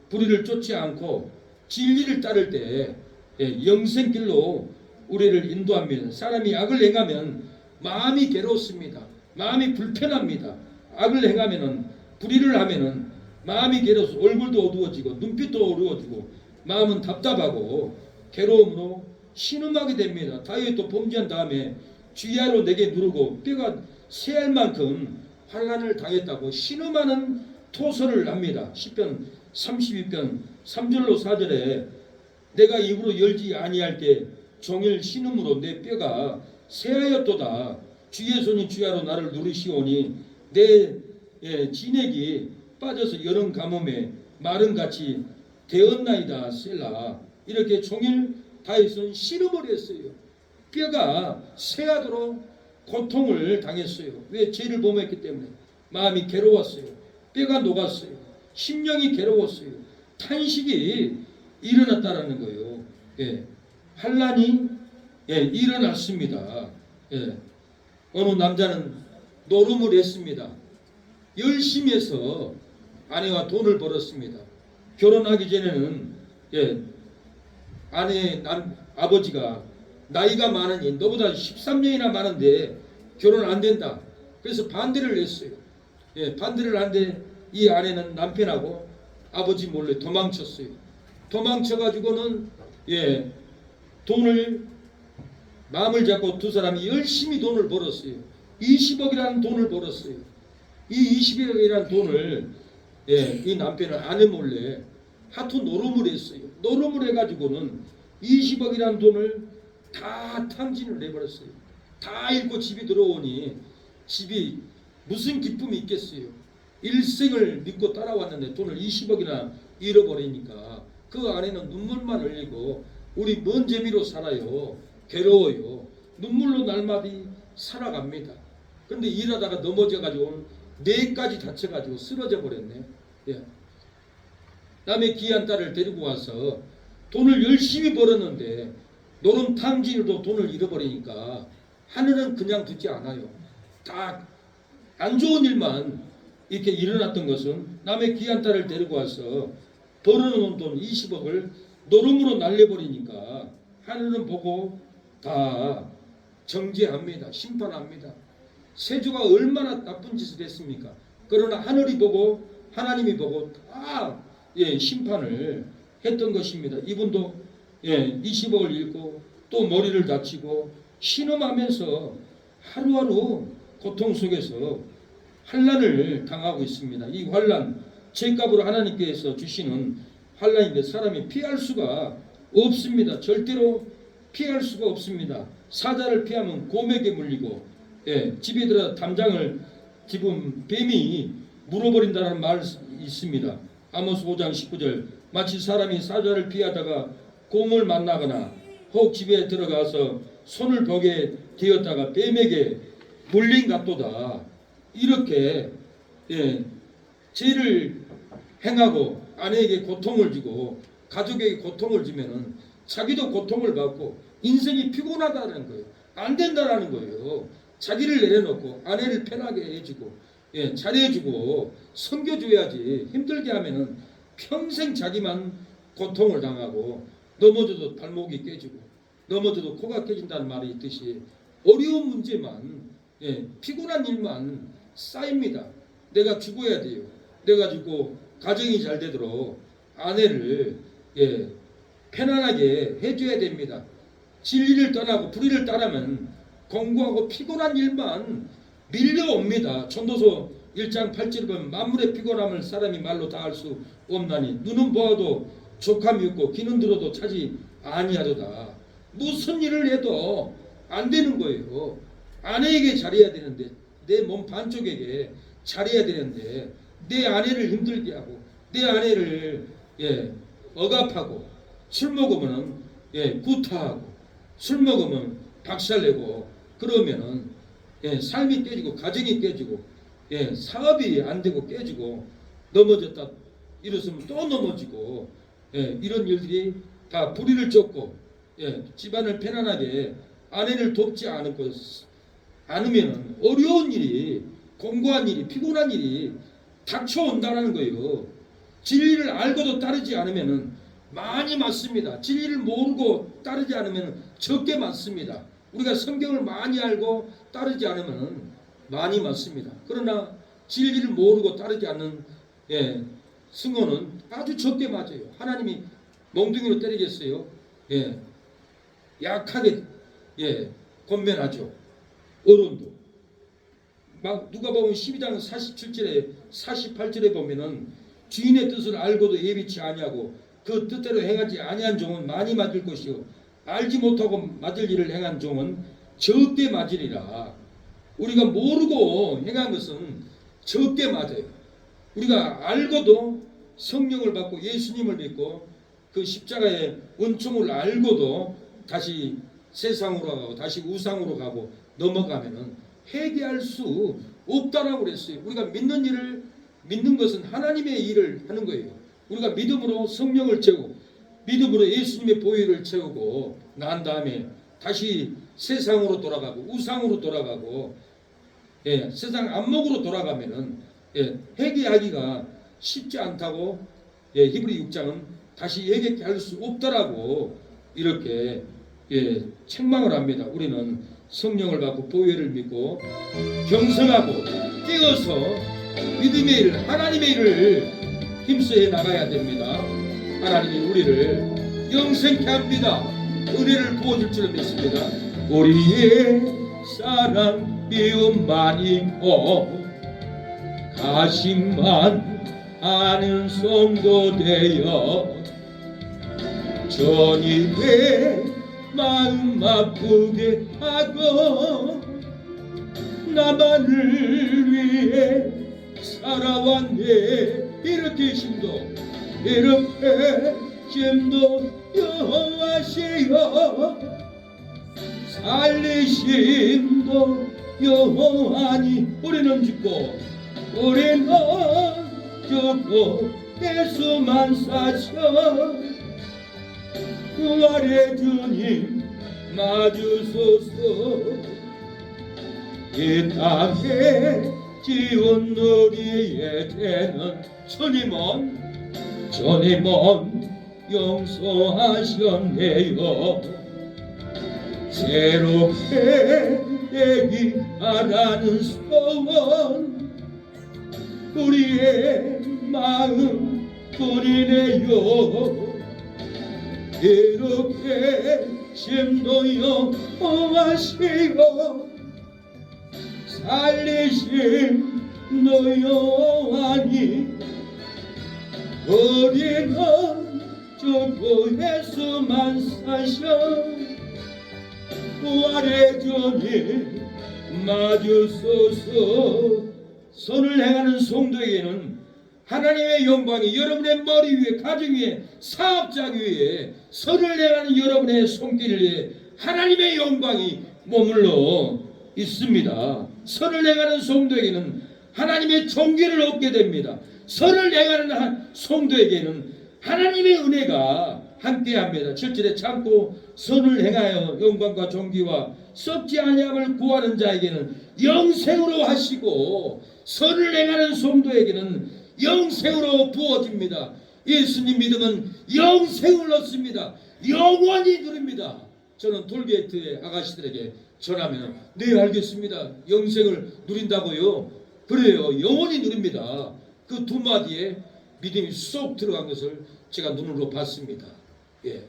불의를 쫓지 않고 진리를 따를 때 영생길로 우리를 인도합니다. 사람이 악을 행하면 마음이 괴롭습니다. 마음이 불편합니다. 악을 행하면은 불의를 하면은 마음이 괴로워서 얼굴도 어두워지고 눈빛도 어두워지고 마음은 답답하고 괴로움으로 신음하게 됩니다. 다윗도 범죄한 다음에 쥐야로 내게 누르고 뼈가 새할 만큼 환난을 당했다고 신음하는 토설을 합니다. 시편 32편 3절로 4절에 내가 입으로 열지 아니할 때 종일 신음으로 내 뼈가 새하였도다. 주의 손이 주야로 나를 누르시오니 내 진액이 빠져서 여름 가뭄에 마름같이 되었나이다. 셀라. 이렇게 종일 다윗은 신음을 했어요. 뼈가 새하도록 고통을 당했어요. 왜? 죄를 범했기 때문에 마음이 괴로웠어요. 뼈가 녹았어요. 심령이 괴로웠어요. 탄식이 일어났다라는 거예요. 환난이 일어났습니다. 어느 남자는 노름을 했습니다. 열심히 해서 아내와 돈을 벌었습니다. 결혼하기 전에는 아버지가 나이가 많으니 너보다 13년이나 많은데 결혼 안 된다. 그래서 반대를 했어요. 반대를 하는데 이 아내는 남편하고 아버지 몰래 도망쳤어요. 도망쳐가지고는 돈을 마음을 잡고 두 사람이 열심히 돈을 벌었어요. 20억이라는 돈을 벌었어요. 이 20억이라는 돈을 이 남편은 아내 몰래 하도 노름을 했어요. 노름을 해가지고는 20억이라는 돈을 다 탕진을 해버렸어요. 다 잃고 집이 들어오니 집이 무슨 기쁨이 있겠어요. 일생을 믿고 따라왔는데 돈을 20억이나 잃어버리니까 그 안에는 눈물만 흘리고 우리 뭔 재미로 살아요. 괴로워요. 눈물로 날마다 살아갑니다. 근데 일하다가 넘어져가지고 뇌까지 다쳐가지고 쓰러져 버렸네. 예. 남의 귀한 딸을 데리고 와서 돈을 열심히 벌었는데 노름탕진으로 돈을 잃어버리니까 하늘은 그냥 두지 않아요. 다 안 좋은 일만 이렇게 일어났던 것은 남의 귀한 딸을 데리고 와서 벌어놓은 돈 20억을 노름으로 날려버리니까 하늘은 보고 다 정죄합니다. 심판합니다. 세주가 얼마나 나쁜 짓을 했습니까? 그러나 하늘이 보고 하나님이 보고 다 심판을 했던 것입니다. 이분도 20억을 잃고 또 머리를 다치고 신음하면서 하루하루 고통 속에서 환난을 당하고 있습니다. 이 환난 죄값으로 하나님께서 주시는 환난인데 사람이 피할 수가 없습니다. 절대로 피할 수가 없습니다. 사자를 피하면 곰에게 물리고 집에 들어 담장을 집은 뱀이 물어버린다는 말이 있습니다. 아모스 5장 19절 마치 사람이 사자를 피하다가 곰을 만나거나 혹 집에 들어가서 손을 벽에 대었다가 뱀에게 물린 같도다. 이렇게 죄를 행하고 아내에게 고통을 주고 가족에게 고통을 주면은 자기도 고통을 받고 인생이 피곤하다는 거예요. 안 된다라는 거예요. 자기를 내려놓고 아내를 편하게 해주고 잘해주고 섬겨줘야지. 힘들게 하면은 평생 자기만 고통을 당하고 넘어져도 발목이 깨지고 넘어져도 코가 깨진다는 말이 있듯이 어려운 문제만 피곤한 일만 쌓입니다. 내가 죽어야 돼요. 내가 죽고 가정이 잘 되도록 아내를 편안하게 해줘야 됩니다. 진리를 떠나고 불의를 따르면 공고하고 피곤한 일만 밀려옵니다. 전도서 1장 8절에 보면 만물의 피곤함을 사람이 말로 다 할 수 없나니 눈은 보아도 족함이 없고 귀는 들어도 차지 아니하도다. 무슨 일을 해도 안 되는 거예요. 아내에게 잘해야 되는데 내 몸 반쪽에게 잘해야 되는데 내 아내를 힘들게 하고 내 아내를 억압하고 술 먹으면 구타하고 술 먹으면 박살내고 그러면은 삶이 깨지고 가정이 깨지고 사업이 안 되고 깨지고 넘어졌다 일어서면 또 넘어지고 이런 일들이 다 불의를 쫓고 집안을 편안하게 아내를 돕지 않으면 어려운 일이 공고한 일이 피곤한 일이 닥쳐온다는 거예요. 진리를 알고도 따르지 않으면 많이 맞습니다. 진리를 모르고 따르지 않으면 적게 맞습니다. 우리가 성경을 많이 알고 따르지 않으면 많이 맞습니다. 그러나 진리를 모르고 따르지 않는 승호는 아주 적게 맞아요. 하나님이 몽둥이로 때리겠어요? 약하게 권면하죠. 어른도 막 누가 보면 12장 47절에 48절에 보면은 주인의 뜻을 알고도 예비치 아니하고 그 뜻대로 행하지 아니한 종은 많이 맞을 것이요 알지 못하고 맞을 일을 행한 종은 적게 맞으리라. 우리가 모르고 행한 것은 적게 맞아요. 우리가 알고도 성령을 받고 예수님을 믿고 그 십자가의 은총을 알고도 다시 세상으로 가고 다시 우상으로 가고 넘어가면은 회개할 수 없다라고 그랬어요. 우리가 믿는 일을 믿는 것은 하나님의 일을 하는 거예요. 우리가 믿음으로 성령을 채우고 믿음으로 예수님의 보혈을 채우고 난 다음에 다시 세상으로 돌아가고 우상으로 돌아가고 세상 안목으로 돌아가면은 회개하기가 쉽지 않다고 히브리 6장은 다시 회개케 할 수 없다라고 이렇게 책망을 합니다. 우리는 성령을 받고 보혈을 믿고 경성하고 뛰어서 믿음의 일, 하나님의 일을 힘써해 나가야 됩니다. 하나님이 우리를 영생케 합니다. 은혜를 부어줄 줄 믿습니다. 우리의 사랑 미움만 있고 가심만 아는 송도 되어 전입에 마음 아프게 하고 나만을 위해 살아왔네. 이렇게 힘도 여호와시여 살리심도 여호와니. 우리는 죽고 예수만 사셔 부활의 주님 맞으소서. 이 땅에 지은 우리의 죄는 주님은 용서하셨네요. 새롭게 얘기하라는 소원 우리의 마음 뿐이네요. 이렇게 심도여 하시고 살리신 노여하니 우리는 죽고 예수만 사셔 부활의 주님 맞으소서. 선을 행하는 성도에게는 하나님의 영광이 여러분의 머리 위에, 가정 위에, 사업장 위에, 선을 행하는 여러분의 손길 위에 하나님의 영광이 머물러 있습니다. 선을 행하는 성도에게는 하나님의 존귀를 얻게 됩니다. 선을 행하는 성도에게는 하나님의 은혜가 함께합니다. 7절에 참고 선을 행하여 영광과 존귀와 썩지 아니함을 구하는 자에게는 영생으로 하시고 선을 행하는 성도에게는 영생으로 부어집니다. 예수님 믿으면 영생을 얻습니다. 영원히 누립니다. 저는 돌게이트의 아가씨들에게 전하면 네 알겠습니다. 영생을 누린다고요? 그래요. 영원히 누립니다. 그 두 마디에 믿음이 쏙 들어간 것을 제가 눈으로 봤습니다. 예.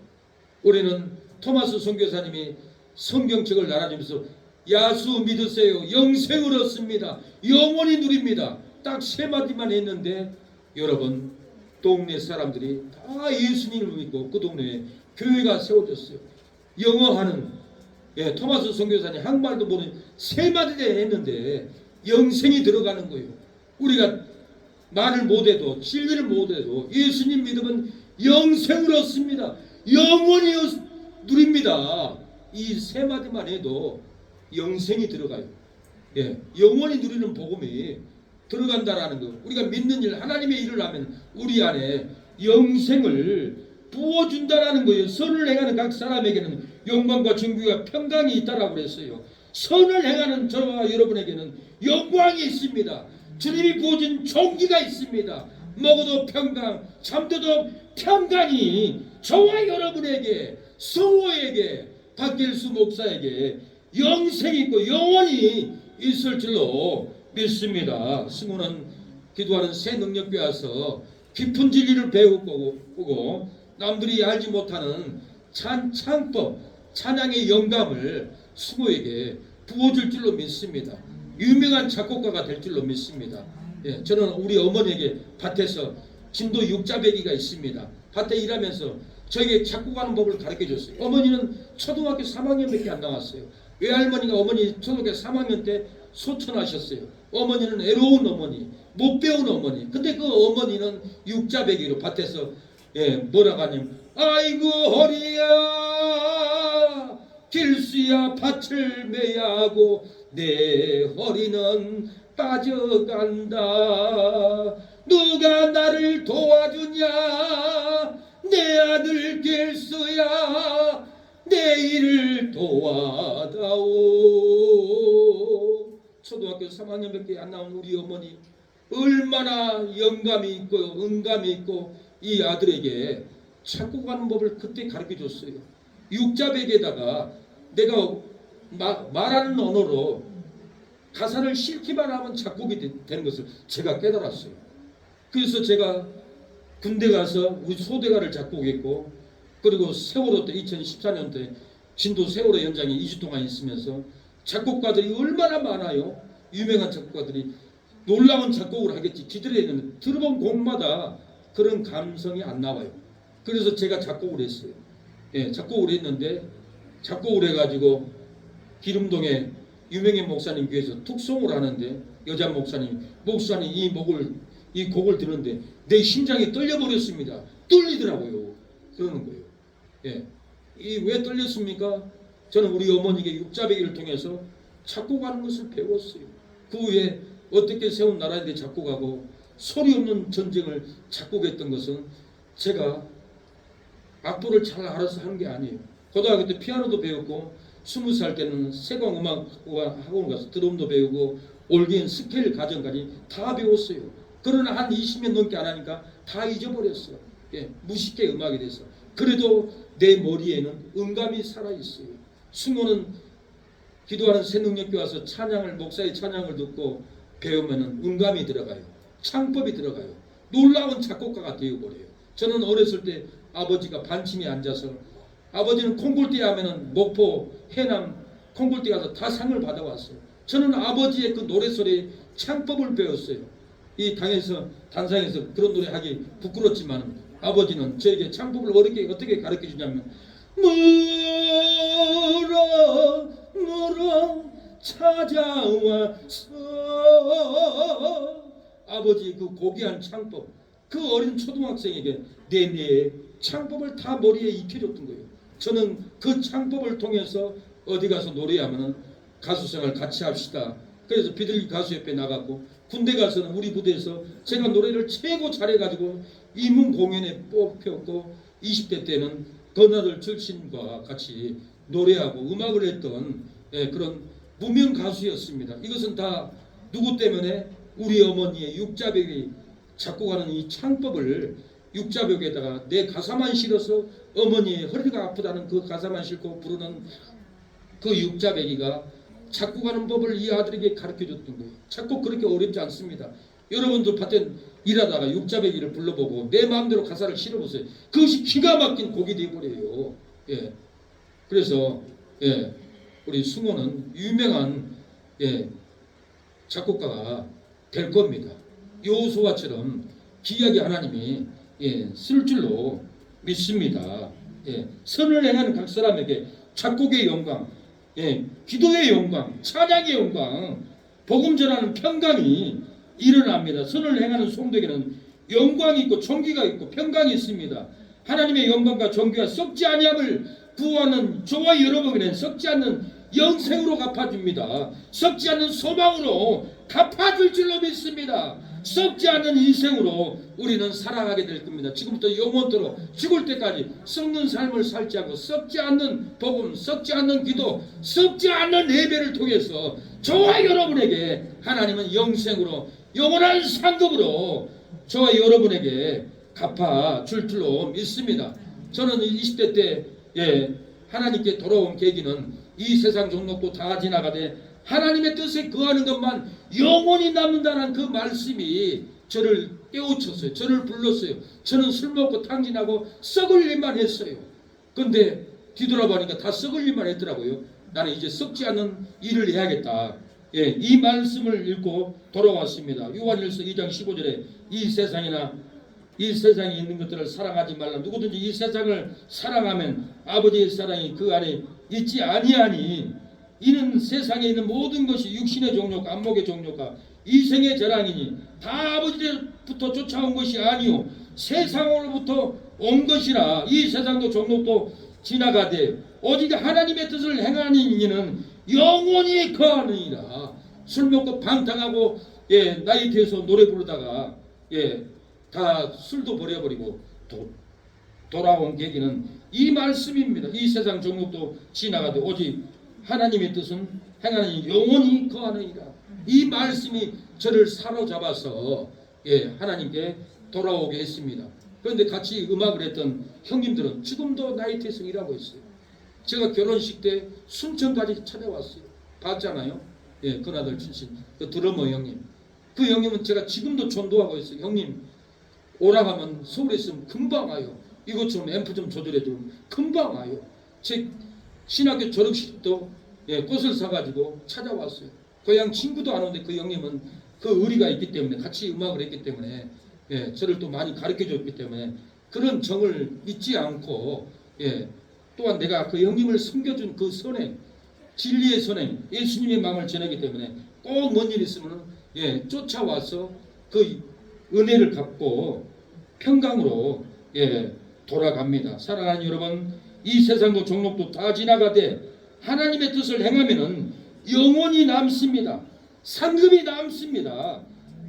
올해는 토마스 선교사님이 성경책을 나눠주면서 야수 믿으세요. 영생을 얻습니다. 영원히 누립니다. 딱 세 마디만 했는데 여러분 동네 사람들이 다 예수님을 믿고 그 동네에 교회가 세워졌어요. 영어하는 토마스 선교사님 한말도 모르는 세 마디를 했는데 영생이 들어가는 거예요. 우리가 말을 못해도 진리를 못해도 예수님 믿으면 영생을 얻습니다. 영원히 누립니다. 이 세 마디만 해도 영생이 들어가요. 영원히 누리는 복음이 들어간다라는 거. 우리가 믿는 일, 하나님의 일을 하면 우리 안에 영생을 부어준다라는 거예요. 선을 행하는 각 사람에게는 영광과 존귀와 평강이 있다라고 그랬어요. 선을 행하는 저와 여러분에게는 영광이 있습니다. 주님이 부어준 존귀가 있습니다. 먹어도 평강, 잠들도 평강이 저와 여러분에게, 성호에게, 박길수 목사에게 영생이 있고 영원히 있을 줄로 믿습니다. 승우는 기도하는 새 능력 배워서 깊은 진리를 배우고 남들이 알지 못하는 찬법, 찬양의 영감을 승우에게 부어줄 줄로 믿습니다. 유명한 작곡가가 될 줄로 믿습니다. 저는 우리 어머니에게 밭에서 진도 육자배기가 있습니다. 밭에 일하면서 저에게 작곡하는 법을 가르쳐줬어요. 어머니는 초등학교 3학년밖에 안 나왔어요. 외할머니가 어머니 초등학교 3학년 때 소천하셨어요. 어머니는 애로운 어머니, 못 배운 어머니. 근데 그 어머니는 육자배기로 밭에서 뭐라고 하냐면 아이고 허리야 길수야 밭을 매야 하고 내 허리는 빠져간다. 누가 나를 도와주냐 내 아들 길수야 내 일을 도와다오. 초등학교 3학년밖에 안 나온 우리 어머니 얼마나 영감이 있고 은감이 있고 이 아들에게 작곡하는 법을 그때 가르쳐줬어요. 육자백에다가 내가 말하는 언어로 가사를 싣기만 하면 작곡이 되는 것을 제가 깨달았어요. 그래서 제가 군대 가서 우리 소대가를 작곡했고 그리고 세월호 때 2014년 때 진도 세월호 현장에 2주 동안 있으면서 작곡가들이 얼마나 많아요. 유명한 작곡가들이 놀라운 작곡을 하겠지. 지들이 했는데 들어본 곡마다 그런 감성이 안 나와요. 그래서 제가 작곡을 했어요. 예, 작곡을 했는데 작곡을 해가지고 기름동에 유명한 목사님 교회에서 툭송을 하는데 여자 목사님 이 곡을 듣는데 내 심장이 떨려버렸습니다. 떨리더라고요. 그러는 거예요. 예, 이 왜 떨렸습니까? 저는 우리 어머니에게 육자배기를 통해서 작곡하는 것을 배웠어요. 그 후에 어떻게 세운 나라인데 작곡하고 소리 없는 전쟁을 작곡했던 것은 제가 악보를 잘 알아서 하는 게 아니에요. 고등학교 때 피아노도 배웠고 20살 때는 세광음악학원 가서 드럼도 배우고 올게인 스케일 과정까지 다 배웠어요. 그러나 한 20년 넘게 안 하니까 다 잊어버렸어요. 예, 무식해 음악에 대해서. 그래도 내 머리에는 음감이 살아있어요. 승호는 기도하는 새능력교 와서 목사의 찬양을 듣고 배우면은 음감이 들어가요. 창법이 들어가요. 놀라운 작곡가가 되어버려요. 저는 어렸을 때 아버지가 반침에 앉아서 아버지는 콩골띠 하면은 목포 해남 콩골띠 가서 다 상을 받아왔어요. 저는 아버지의 그 노래소리의 창법을 배웠어요. 이 단상에서 그런 노래 하기 부끄럽지만 아버지는 저에게 창법을 어떻게 가르쳐 주냐면 물어 찾아왔어. 아버지 그 고귀한 창법, 그 어린 초등학생에게 내 창법을 다 머리에 익혀줬던 거예요. 저는 그 창법을 통해서 어디 가서 노래하면은 가수생활 같이 합시다. 그래서 비둘기 가수협회 나갔고 군대 가서는 우리 부대에서 제가 노래를 최고 잘해가지고 이문 공연에 뽑혔고 20대 때는 건아들 절친과 같이 노래하고 음악을 했던 그런 무명 가수였습니다. 이것은 다 누구 때문에? 우리 어머니의 육자벽이 작곡하는 이 창법을 육자벽에다가 내 가사만 실어서 어머니의 허리가 아프다는 그 가사만 싣고 부르는 그 육자배기가 작곡하는 법을 이 아들에게 가르쳐줬던 거예요. 작곡 그렇게 어렵지 않습니다. 여러분도 밭에 일하다가 육자배기를 불러보고 내 마음대로 가사를 실어보세요. 그것이 기가 막힌 곡이 되어버려요. 예. 그래서 우리 승호는 유명한 작곡가가 될 겁니다. 여호수아처럼 귀하게 하나님이 쓸 줄로 믿습니다. 선을 행하는 각 사람에게 작곡의 영광, 기도의 영광, 찬양의 영광, 복음 전하는 평강이 일어납니다. 선을 행하는 성도에게는 영광이 있고 존귀가 있고 평강이 있습니다. 하나님의 영광과 존귀가 썩지 아니함을 구하는 저와 여러분에게는 썩지 않는 영생으로 갚아줍니다. 썩지 않는 소망으로 갚아줄 줄로 믿습니다. 썩지 않는 인생으로 우리는 살아가게 될 겁니다. 지금부터 영원토록 죽을 때까지 썩는 삶을 살지 않고 썩지 않는 복음, 썩지 않는 기도, 썩지 않는 예배를 통해서 저와 여러분에게 하나님은 영생으로 영원한 상급으로 저와 여러분에게 갚아줄 줄로 믿습니다. 저는 20대 때 하나님께 돌아온 계기는 이 세상 종록도 다 지나가되 하나님의 뜻에 거하는 것만 영원히 남는다는 그 말씀이 저를 깨우쳤어요. 저를 불렀어요. 저는 술 먹고 탕진하고 썩을 일만 했어요. 그런데 뒤돌아보니까 다 썩을 일만 했더라고요. 나는 이제 썩지 않는 일을 해야겠다. 이 말씀을 읽고 돌아왔습니다. 요한일서 2장 15절에 이 세상에 있는 것들을 사랑하지 말라. 누구든지 이 세상을 사랑하면 아버지의 사랑이 그 안에 있지 아니하니 이는 세상에 있는 모든 것이 육신의 종료가 안목의 종료가 이생의 재랑이니 다 아버지로부터 쫓아온 것이 아니요 세상으로부터 온 것이라. 이 세상도 종록도 지나가되 오직 하나님의 뜻을 행하는 이는 영원히 거하느니라. 술 먹고 방탕하고 나이 들어서 노래 부르다가 다 술도 버려버리고 돌아온 계기는 이 말씀입니다. 이 세상 종록도 지나가되 오직 하나님의 뜻은 행하는 영원히 거하느니라. 이 말씀이 저를 사로잡아서 하나님께 돌아오게 했습니다. 그런데 같이 음악을 했던 형님들은 지금도 나이트에서 일하고 있어요. 제가 결혼식 때 순천까지 찾아왔어요. 봤잖아요. 그나들 출신 그 드러머 형님. 그 형님은 제가 지금도 전도하고 있어요. 형님 오라가면 서울에 있으면 금방 와요. 이것 좀 앰프 좀 조절해줘. 금방 와요. 제 신학교 졸업식도 꽃을 사가지고 찾아왔어요. 고향 친구도 안 오는데 그 형님은 그 의리가 있기 때문에 같이 음악을 했기 때문에 예, 저를 또 많이 가르쳐줬기 때문에 그런 정을 잊지 않고 예, 또한 내가 그 형님을 섬겨준 그 선행 진리의 선행 예수님의 마음을 전하기 때문에 꼭 뭔 일 있으면 예, 쫓아와서 그 은혜를 갚고 평강으로 예, 돌아갑니다. 사랑하는 여러분, 이 세상도 종록도 다 지나가되 하나님의 뜻을 행하면은 영원히 남습니다. 상급이 남습니다.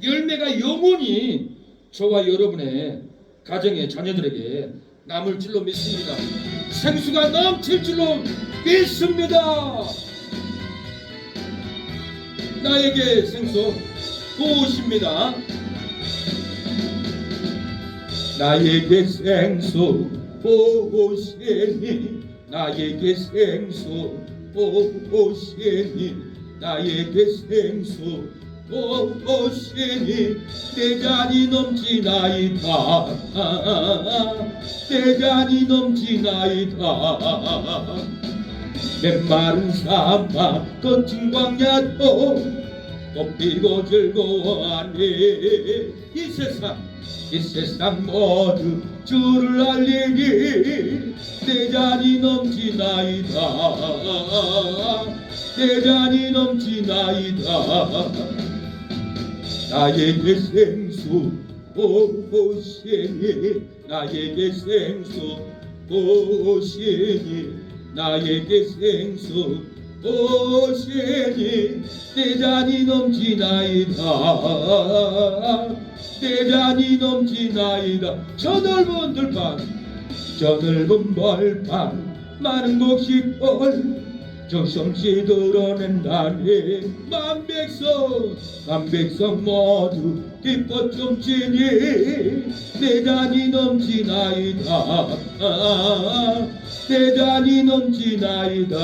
열매가 영원히 저와 여러분의 가정의 자녀들에게 남을 줄로 믿습니다. 생수가 넘칠 줄로 믿습니다. 나에게 생수 부으십니다. 나에게 생수 부으시니 나에게 생수 부으시니 나에게 생수 부으시니 내 잔이 넘치나이다 내 잔이 넘치나이다 메마른 사막 거친 광야도 꽃피고 즐거워하네 이 세상 모두 주를 알리니 내 잔이 넘치나이다 내 잔이 넘치나이다 나에게 생수 부으시니 나에게 생수 부으시니 나에게 생수 부으시니 내 잔이 넘치나이다 내 잔이 넘치나이다 저 넓은 들판 저 넓은 벌판 많은 곡식벌 정성시 드러낸다네 만백성 모두 기뻐 춤추니 내 잔이 넘치나이다 내 잔이 넘치나이다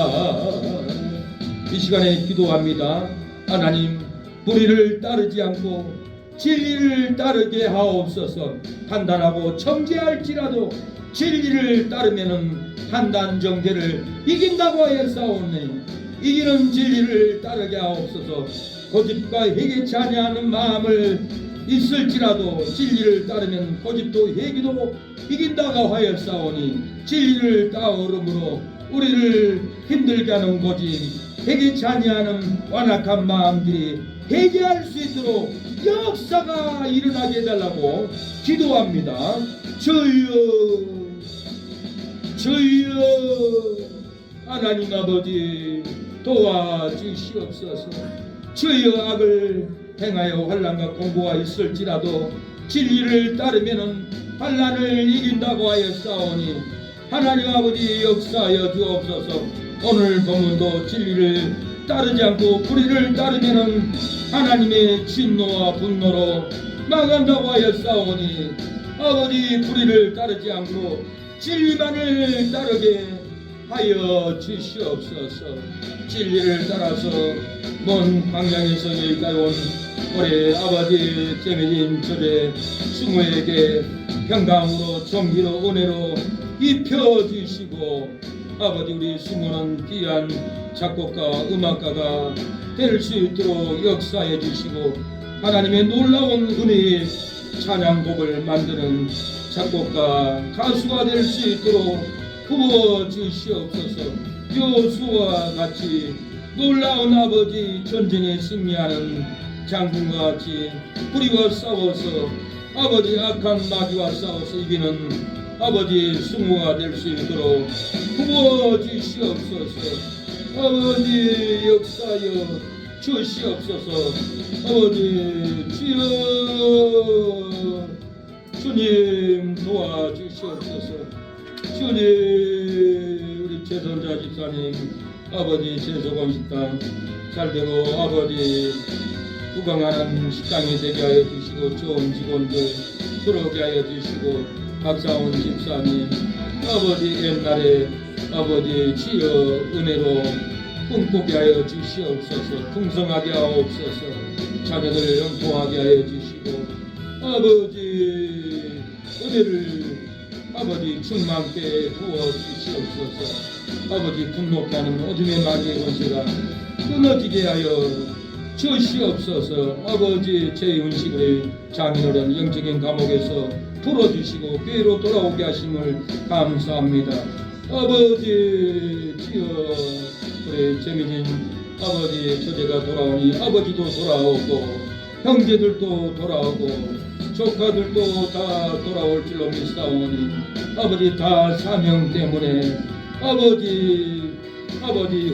이 시간에 기도합니다. 하나님 불의를 따르지 않고 진리를 따르게 하옵소서. 판단하고 정죄할지라도 진리를 따르면은 판단 정죄를 이긴다고 하여 싸우니 이기는 진리를 따르게 하옵소서. 고집과 회개치 아니하는 마음을 있을지라도 진리를 따르면 고집도 회개도 이긴다고 하여 싸우니 진리를 따르므로 우리를 힘들게 하는 고집 회개치 아니하는 완악한 마음들이 회개할 수 있도록 역사가 일어나게 해달라고 기도합니다. 주여 하나님 아버지 도와주시옵소서. 주여 악을 행하여 환난과 공고가 있을지라도 진리를 따르면은 환난을 이긴다고 하여 싸우니 하나님 아버지 역사하여 주옵소서. 오늘 본문도 진리를 따르지 않고 불의를 따르면은 하나님의 진노와 분노로 나간다고 하여 싸우니 아버지 불의를 따르지 않고 진리만을 따르게 하여 주시옵소서. 진리를 따라서 먼 광양에서 여기까지 온 우리 아버지 잼해진 저제 수모에게 평강으로 정기로 은혜로 입혀주시고 아버지 우리 수모는 귀한 작곡가 음악가가 될 수 있도록 역사해 주시고 하나님의 놀라운 은혜의 찬양곡을 만드는 작곡가 가수가 될 수 있도록 부어 주시옵소서. 요수와 같이 놀라운 아버지 전쟁에 승리하는 장군과 같이 뿌리와 싸워서 아버지 악한 마귀와 싸워서 이기는 아버지 수모가 될 수 있도록 부어 주시옵소서. 아버지 역사여 주시옵소서. 아버지 주여 주님 도와주시옵소서. 주님 우리 최선자 집사님 아버지 제소광식당 잘되고 아버지 구강하는 식당이 되게 하여 주시고 좋은 직원들 들어오게 하여 주시고 박사원 집사님 아버지 옛날에 아버지 주여 은혜로 꿈꾸게 하여 주시옵소서. 풍성하게 하옵소서. 자녀들 영통하게 하여 주시고 아버지 은혜를 아버지 충만케 부어 주시옵소서. 아버지 분노케 하는 어둠의 마귀의 권세가 끊어지게 하여 주시옵소서. 아버지 재윤식의 장인어른 영적인 감옥에서 풀어주시고 교회로 돌아오게 하심을 감사합니다. 아버지 주여, 우리 재미진 아버지 처제가 돌아오니 아버지도 돌아오고 형제들도 돌아오고 조카들도 다 돌아올 줄로 믿사오니 아버지 다 사명 때문에 아버지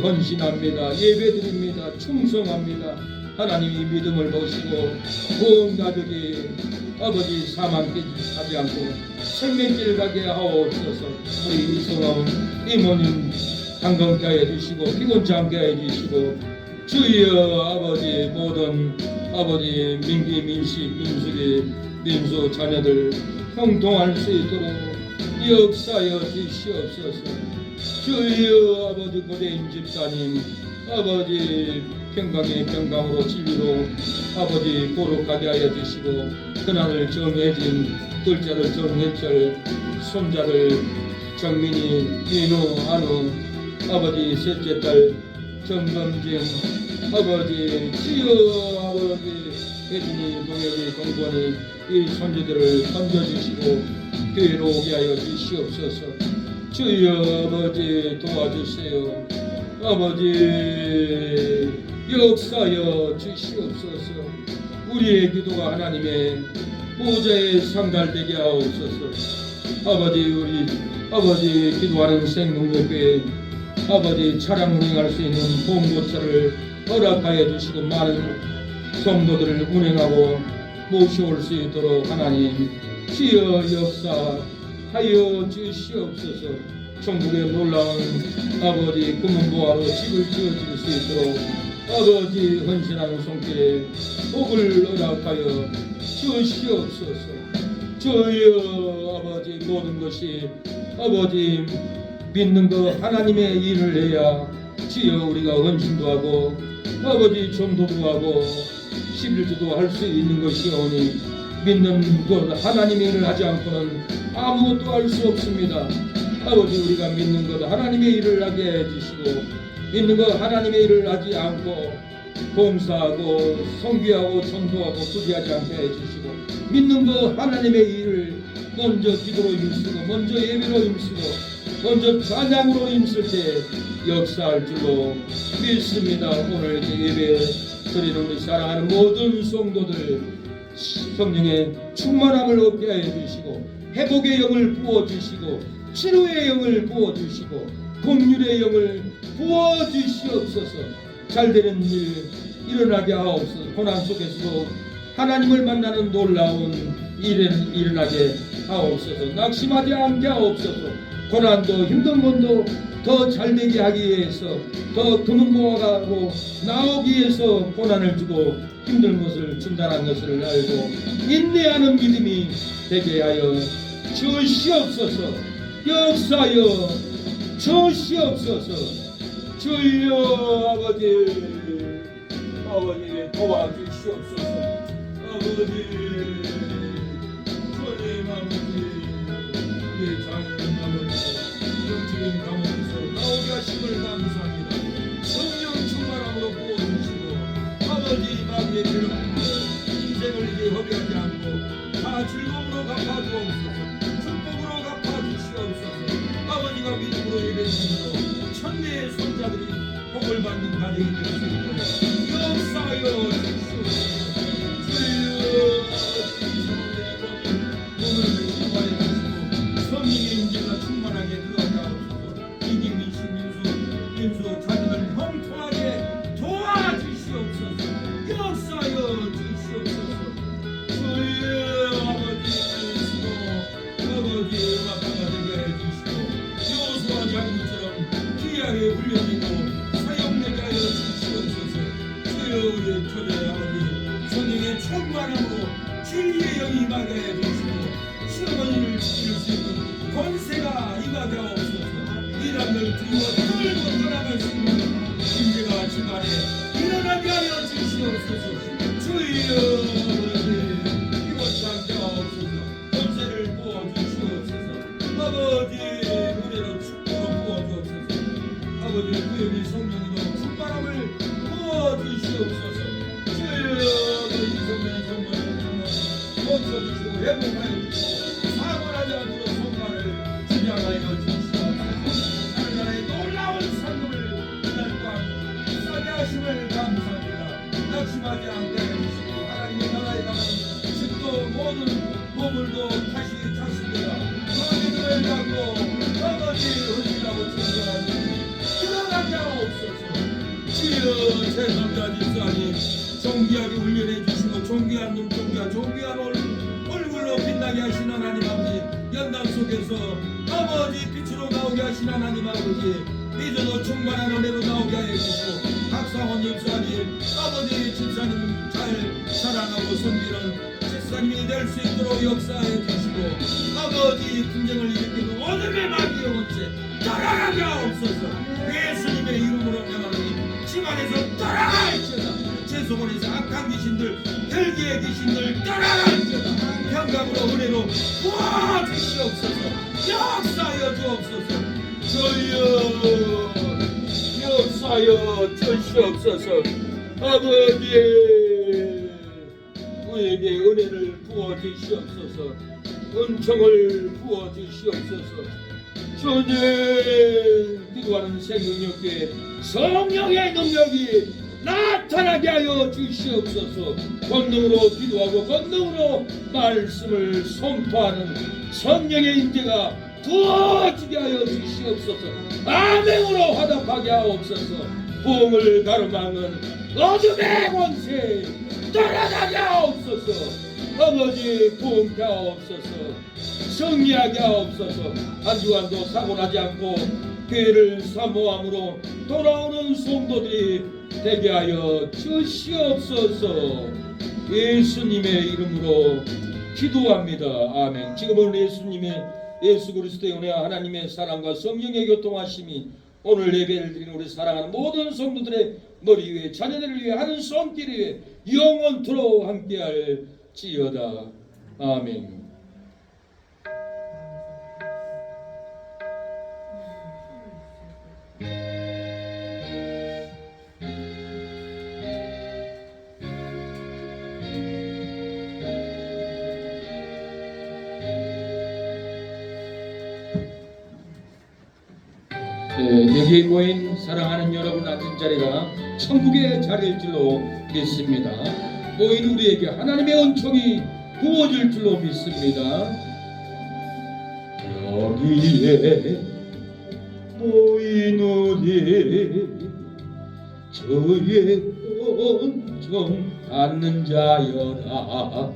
헌신합니다. 예배드립니다. 충성합니다. 하나님이 믿음을 보시고 온 가족이 아버지 사망 깨지지 않고 생명길 가게 하옵소서. 우리 이성함 이모님 건강케 하여 주시고 피곤치 않게 하여 주시고 주여 아버지 모든 아버지 민기 민식 민숙이 민수 자녀들 형통할 수 있도록 역사여 주시옵소서. 주여 아버지 고대인 집사님 아버지 평강의 평강으로 진리로 아버지 거룩하게 하여 주시고 그날을 정해진 둘째를 정해철 손자를 정민이 민우 한우 아버지 셋째 딸 정범진 아버지 주여 아버지 혜진이 동혁이 동권이 이 손주들을 건져주시고 교회로 오게 하여 주시옵소서. 주여 아버지 도와주세요. 아버지 역사여 주시옵소서. 우리의 기도가 하나님의 보좌에 상달되게 하옵소서. 아버지 우리 아버지 기도하는 생명력교회 아버지 차량 운행할 수 있는 봉고차를 허락하여 주시고 많은 성도들을 운행하고 모셔올 수 있도록 하나님 주여 역사하여 주시옵소서. 천국의 놀라운 아버지 금은보화로 집을 지어질 수 있도록 아버지 헌신하는 손길에 복을 허락하여 주시옵소서. 주여 아버지 모든 것이 아버지 믿는 것 하나님의 일을 해야 주여 우리가 헌신도 하고 아버지 전도도 하고 11조도 할 수 있는 것이오니 믿는 것 하나님의 일을 하지 않고는 아무것도 할 수 없습니다. 아버지 우리가 믿는 것 하나님의 일을 하게 해주시고 믿는 것 하나님의 일을 하지 않고 봉사하고 성기하고 전도하고 부지하지 않게 해주시고 믿는 것 하나님의 일을 먼저 기도로 힘쓰고 먼저 예배로 힘쓰고 먼저 찬양으로 힘쓸 때 역사할 줄로 믿습니다. 오늘 이렇게 예배 드리는 우리 사랑하는 모든 성도들 성령의 충만함을 얻게 해 주시고 회복의 영을 부어주시고 치료의 영을 부어주시고 긍휼의 영을 부어주시옵소서. 잘되는 일 일어나게 하옵소서. 고난 속에서도 하나님을 만나는 놀라운 일을 일어나게 하옵소서. 낙심하지 않게 하옵소서. 고난도 힘든 건도 더 잘되게 하기 위해서 더 금은보화로 나오기 위해서 고난을 주고 힘든 것을 중단한 것을 알고 인내하는 믿음이 되게 하여 주시옵소서. 역사여 주시옵소서. 주여 아버지 도와주시옵소서. 아버지 주님 아버지 우리 장인 아버지 영적인 감옥에서 나오게 하심을 감사합니다. 성령 충만함으로 부어주시고 아버지 마귀의 괴롭힘으로 인생을 이제 허비하지 않고 다 즐거움으로 갚아주옵소서. 축복으로 갚아주시옵소서. 아버지가 믿음으로 예배드리므로 천대의 손자들이 복을 받는 가정이 될 수 있도록 역사하여 주시옵소서. 주여 몸을 기도하여 주시고 성령의 임재가 충만하게 들어가게 하옵소서. 이김민식 민수 자녀들 형통하게 도와주시옵소서. 역사하여 주시옵소서. 주여 아버지 음악가가 되게 해주시고 여호수아 장군처럼 귀하게 훈련되고 사용되게 하여 주시옵소서. 주여 우리 초대 아버지 성령의 충만함으로 진리의 영이 임하게 해주시고 시어머니를 지킬 수 있는 권세가 임하게 하옵소서. 이람을 두고 떨고 떠나갈 수 있는 임재가 집안에 일어나게 하여 주시옵소서. 주여 아버지 피곤치 않게 하옵소서. 권세를 부어주시옵소서. 아버지 은혜로 축복을 부어주옵소서. 아버지 구역의 성령으로 충만함을 부어주시옵소서. 잡고 아버지 흘리라고 충성하니 기도하게 하옵소서. 주여 제 남자 집사님 존귀하게 훈련해 주시고 존귀한 눈동자 존귀한 얼굴로 빛나게 하신 하나님 아버지, 연단 속에서 아버지 빛으로 나오게 하신 하나님 아버지, 믿어도 충만한 은혜로 나오게 하여 주시고 박상원 집사님 아버지 집사님 잘 사랑하고 섬기는 집사님이 될 수 있도록 역사해 주시고 아버지 분쟁을 일으키는 어둠의 마귀의 원죄 떠나가게 하옵소서. 예수님의 이름으로 명하노니 집안에서 떠나갈지어다. 죄소문에서 악한 귀신들 혈기의 귀신들 떠나갈지어다. 평강으로 은혜로 도와주시옵소서. 역사하여 주옵소서. 주여 역사하여 주시옵소서. 아버지 우리에게 은혜를 부어주시옵소서. 은총을 부어주시옵소서. 주님 기도하는 생명력교회 성령의 능력이 나타나게 하여 주시옵소서. 권능으로 기도하고 권능으로 말씀을 선포하는 성령의 인재가 부어지게 하여 주시옵소서. 아멘으로 화답하게 하옵소서. 부흥을 가로막는 어둠의 권세 떠나가게 하옵소서. 아버지 부흥케 하옵소서. 승리하게 하옵소서. 한 주간도 사고나지 않고 교회를 사모함으로 돌아오는 성도들이 되게 하여 주시옵소서. 예수님의 이름으로 기도합니다. 아멘. 지금은 예수 그리스도의 은혜와 하나님의 사랑과 성령의 교통하심이 오늘 예배를 드리는 우리 사랑하는 모든 성도들의 머리 위에 자녀들을 위해 하는 손길 위에 영원토록 함께할지어다. 아멘. 여기 모인 사랑하는 여러분 앉은 자리가 천국의 자리일 줄로 믿습니다. 모인 우리에게 하나님의 은총이 부어질 줄로 믿습니다. 여기에 모인 우리 주의 은총 받는 자여라.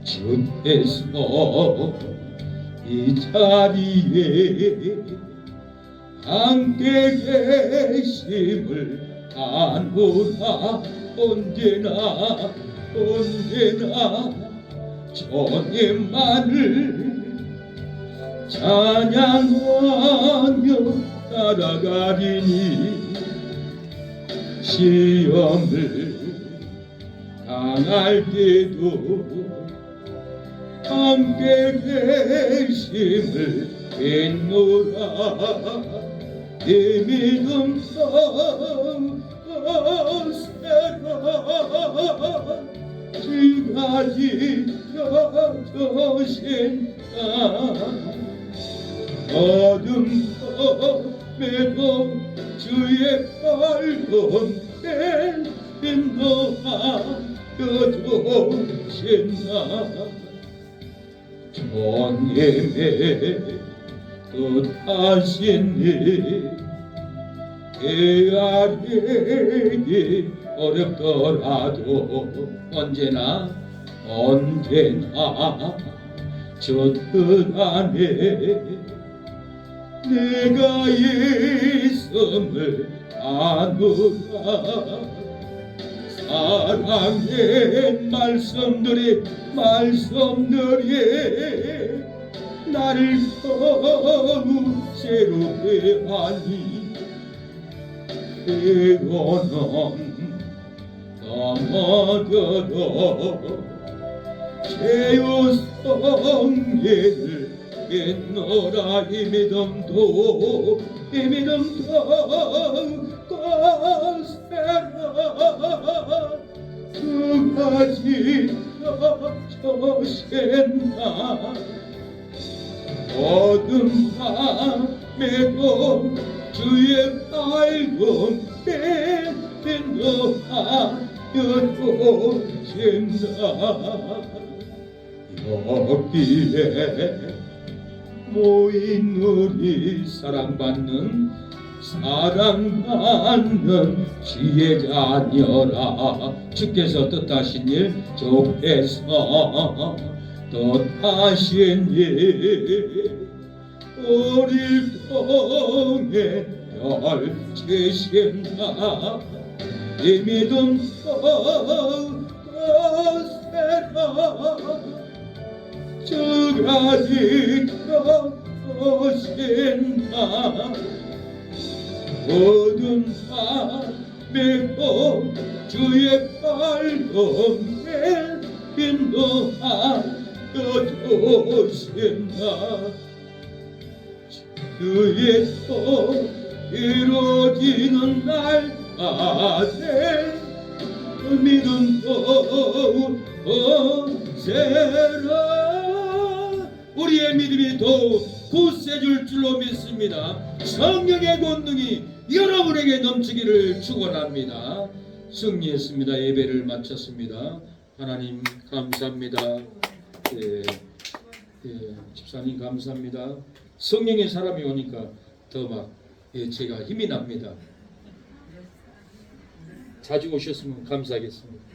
주께서 이 자리에 함께 계심을 아노라. 언제나 주님만을 찬양하며 따라가리니 시험을 당할 때도 함께 계심을 믿노라. 내 믿음 세라. 주가 지켜주신다. 어둠 밤에도 주의 밝은 인도하여 주신다. 주님의 뜻하시니 헤아리기 어렵더라도 언제나 저 뜻 안에 내가 있음을 아노라. 사랑의 말씀들이 나를 더욱 새롭게 하니 때로는 넘어져도 죄요 성례를 믿노라. 이 믿음도 거세라. 그가 지켜주신다. 어둠 밤에도 주의 밝음 빛나여 주신다. 여기에 모인 우리 사랑받는 지혜 자녀라. 주께서 뜻하신 일 족해서 뜻하신 일 우리를 통해 펼치신다. 이 믿음 거세라. 주가 이끌어 오신다. 모든 믿고 주의 발동에 인도하여 오신다. 주의 뜻 이루어지는 날까지 믿음도 세라. 우리의 믿음이 더욱 굳세질 줄로 믿습니다. 성령의 권능이 여러분에게 넘치기를 축원합니다. 승리했습니다. 예배를 마쳤습니다. 하나님 감사합니다. 집사님 감사합니다. 성령의 사람이 오니까 더 막 제가 힘이 납니다. 자주 오셨으면 감사하겠습니다.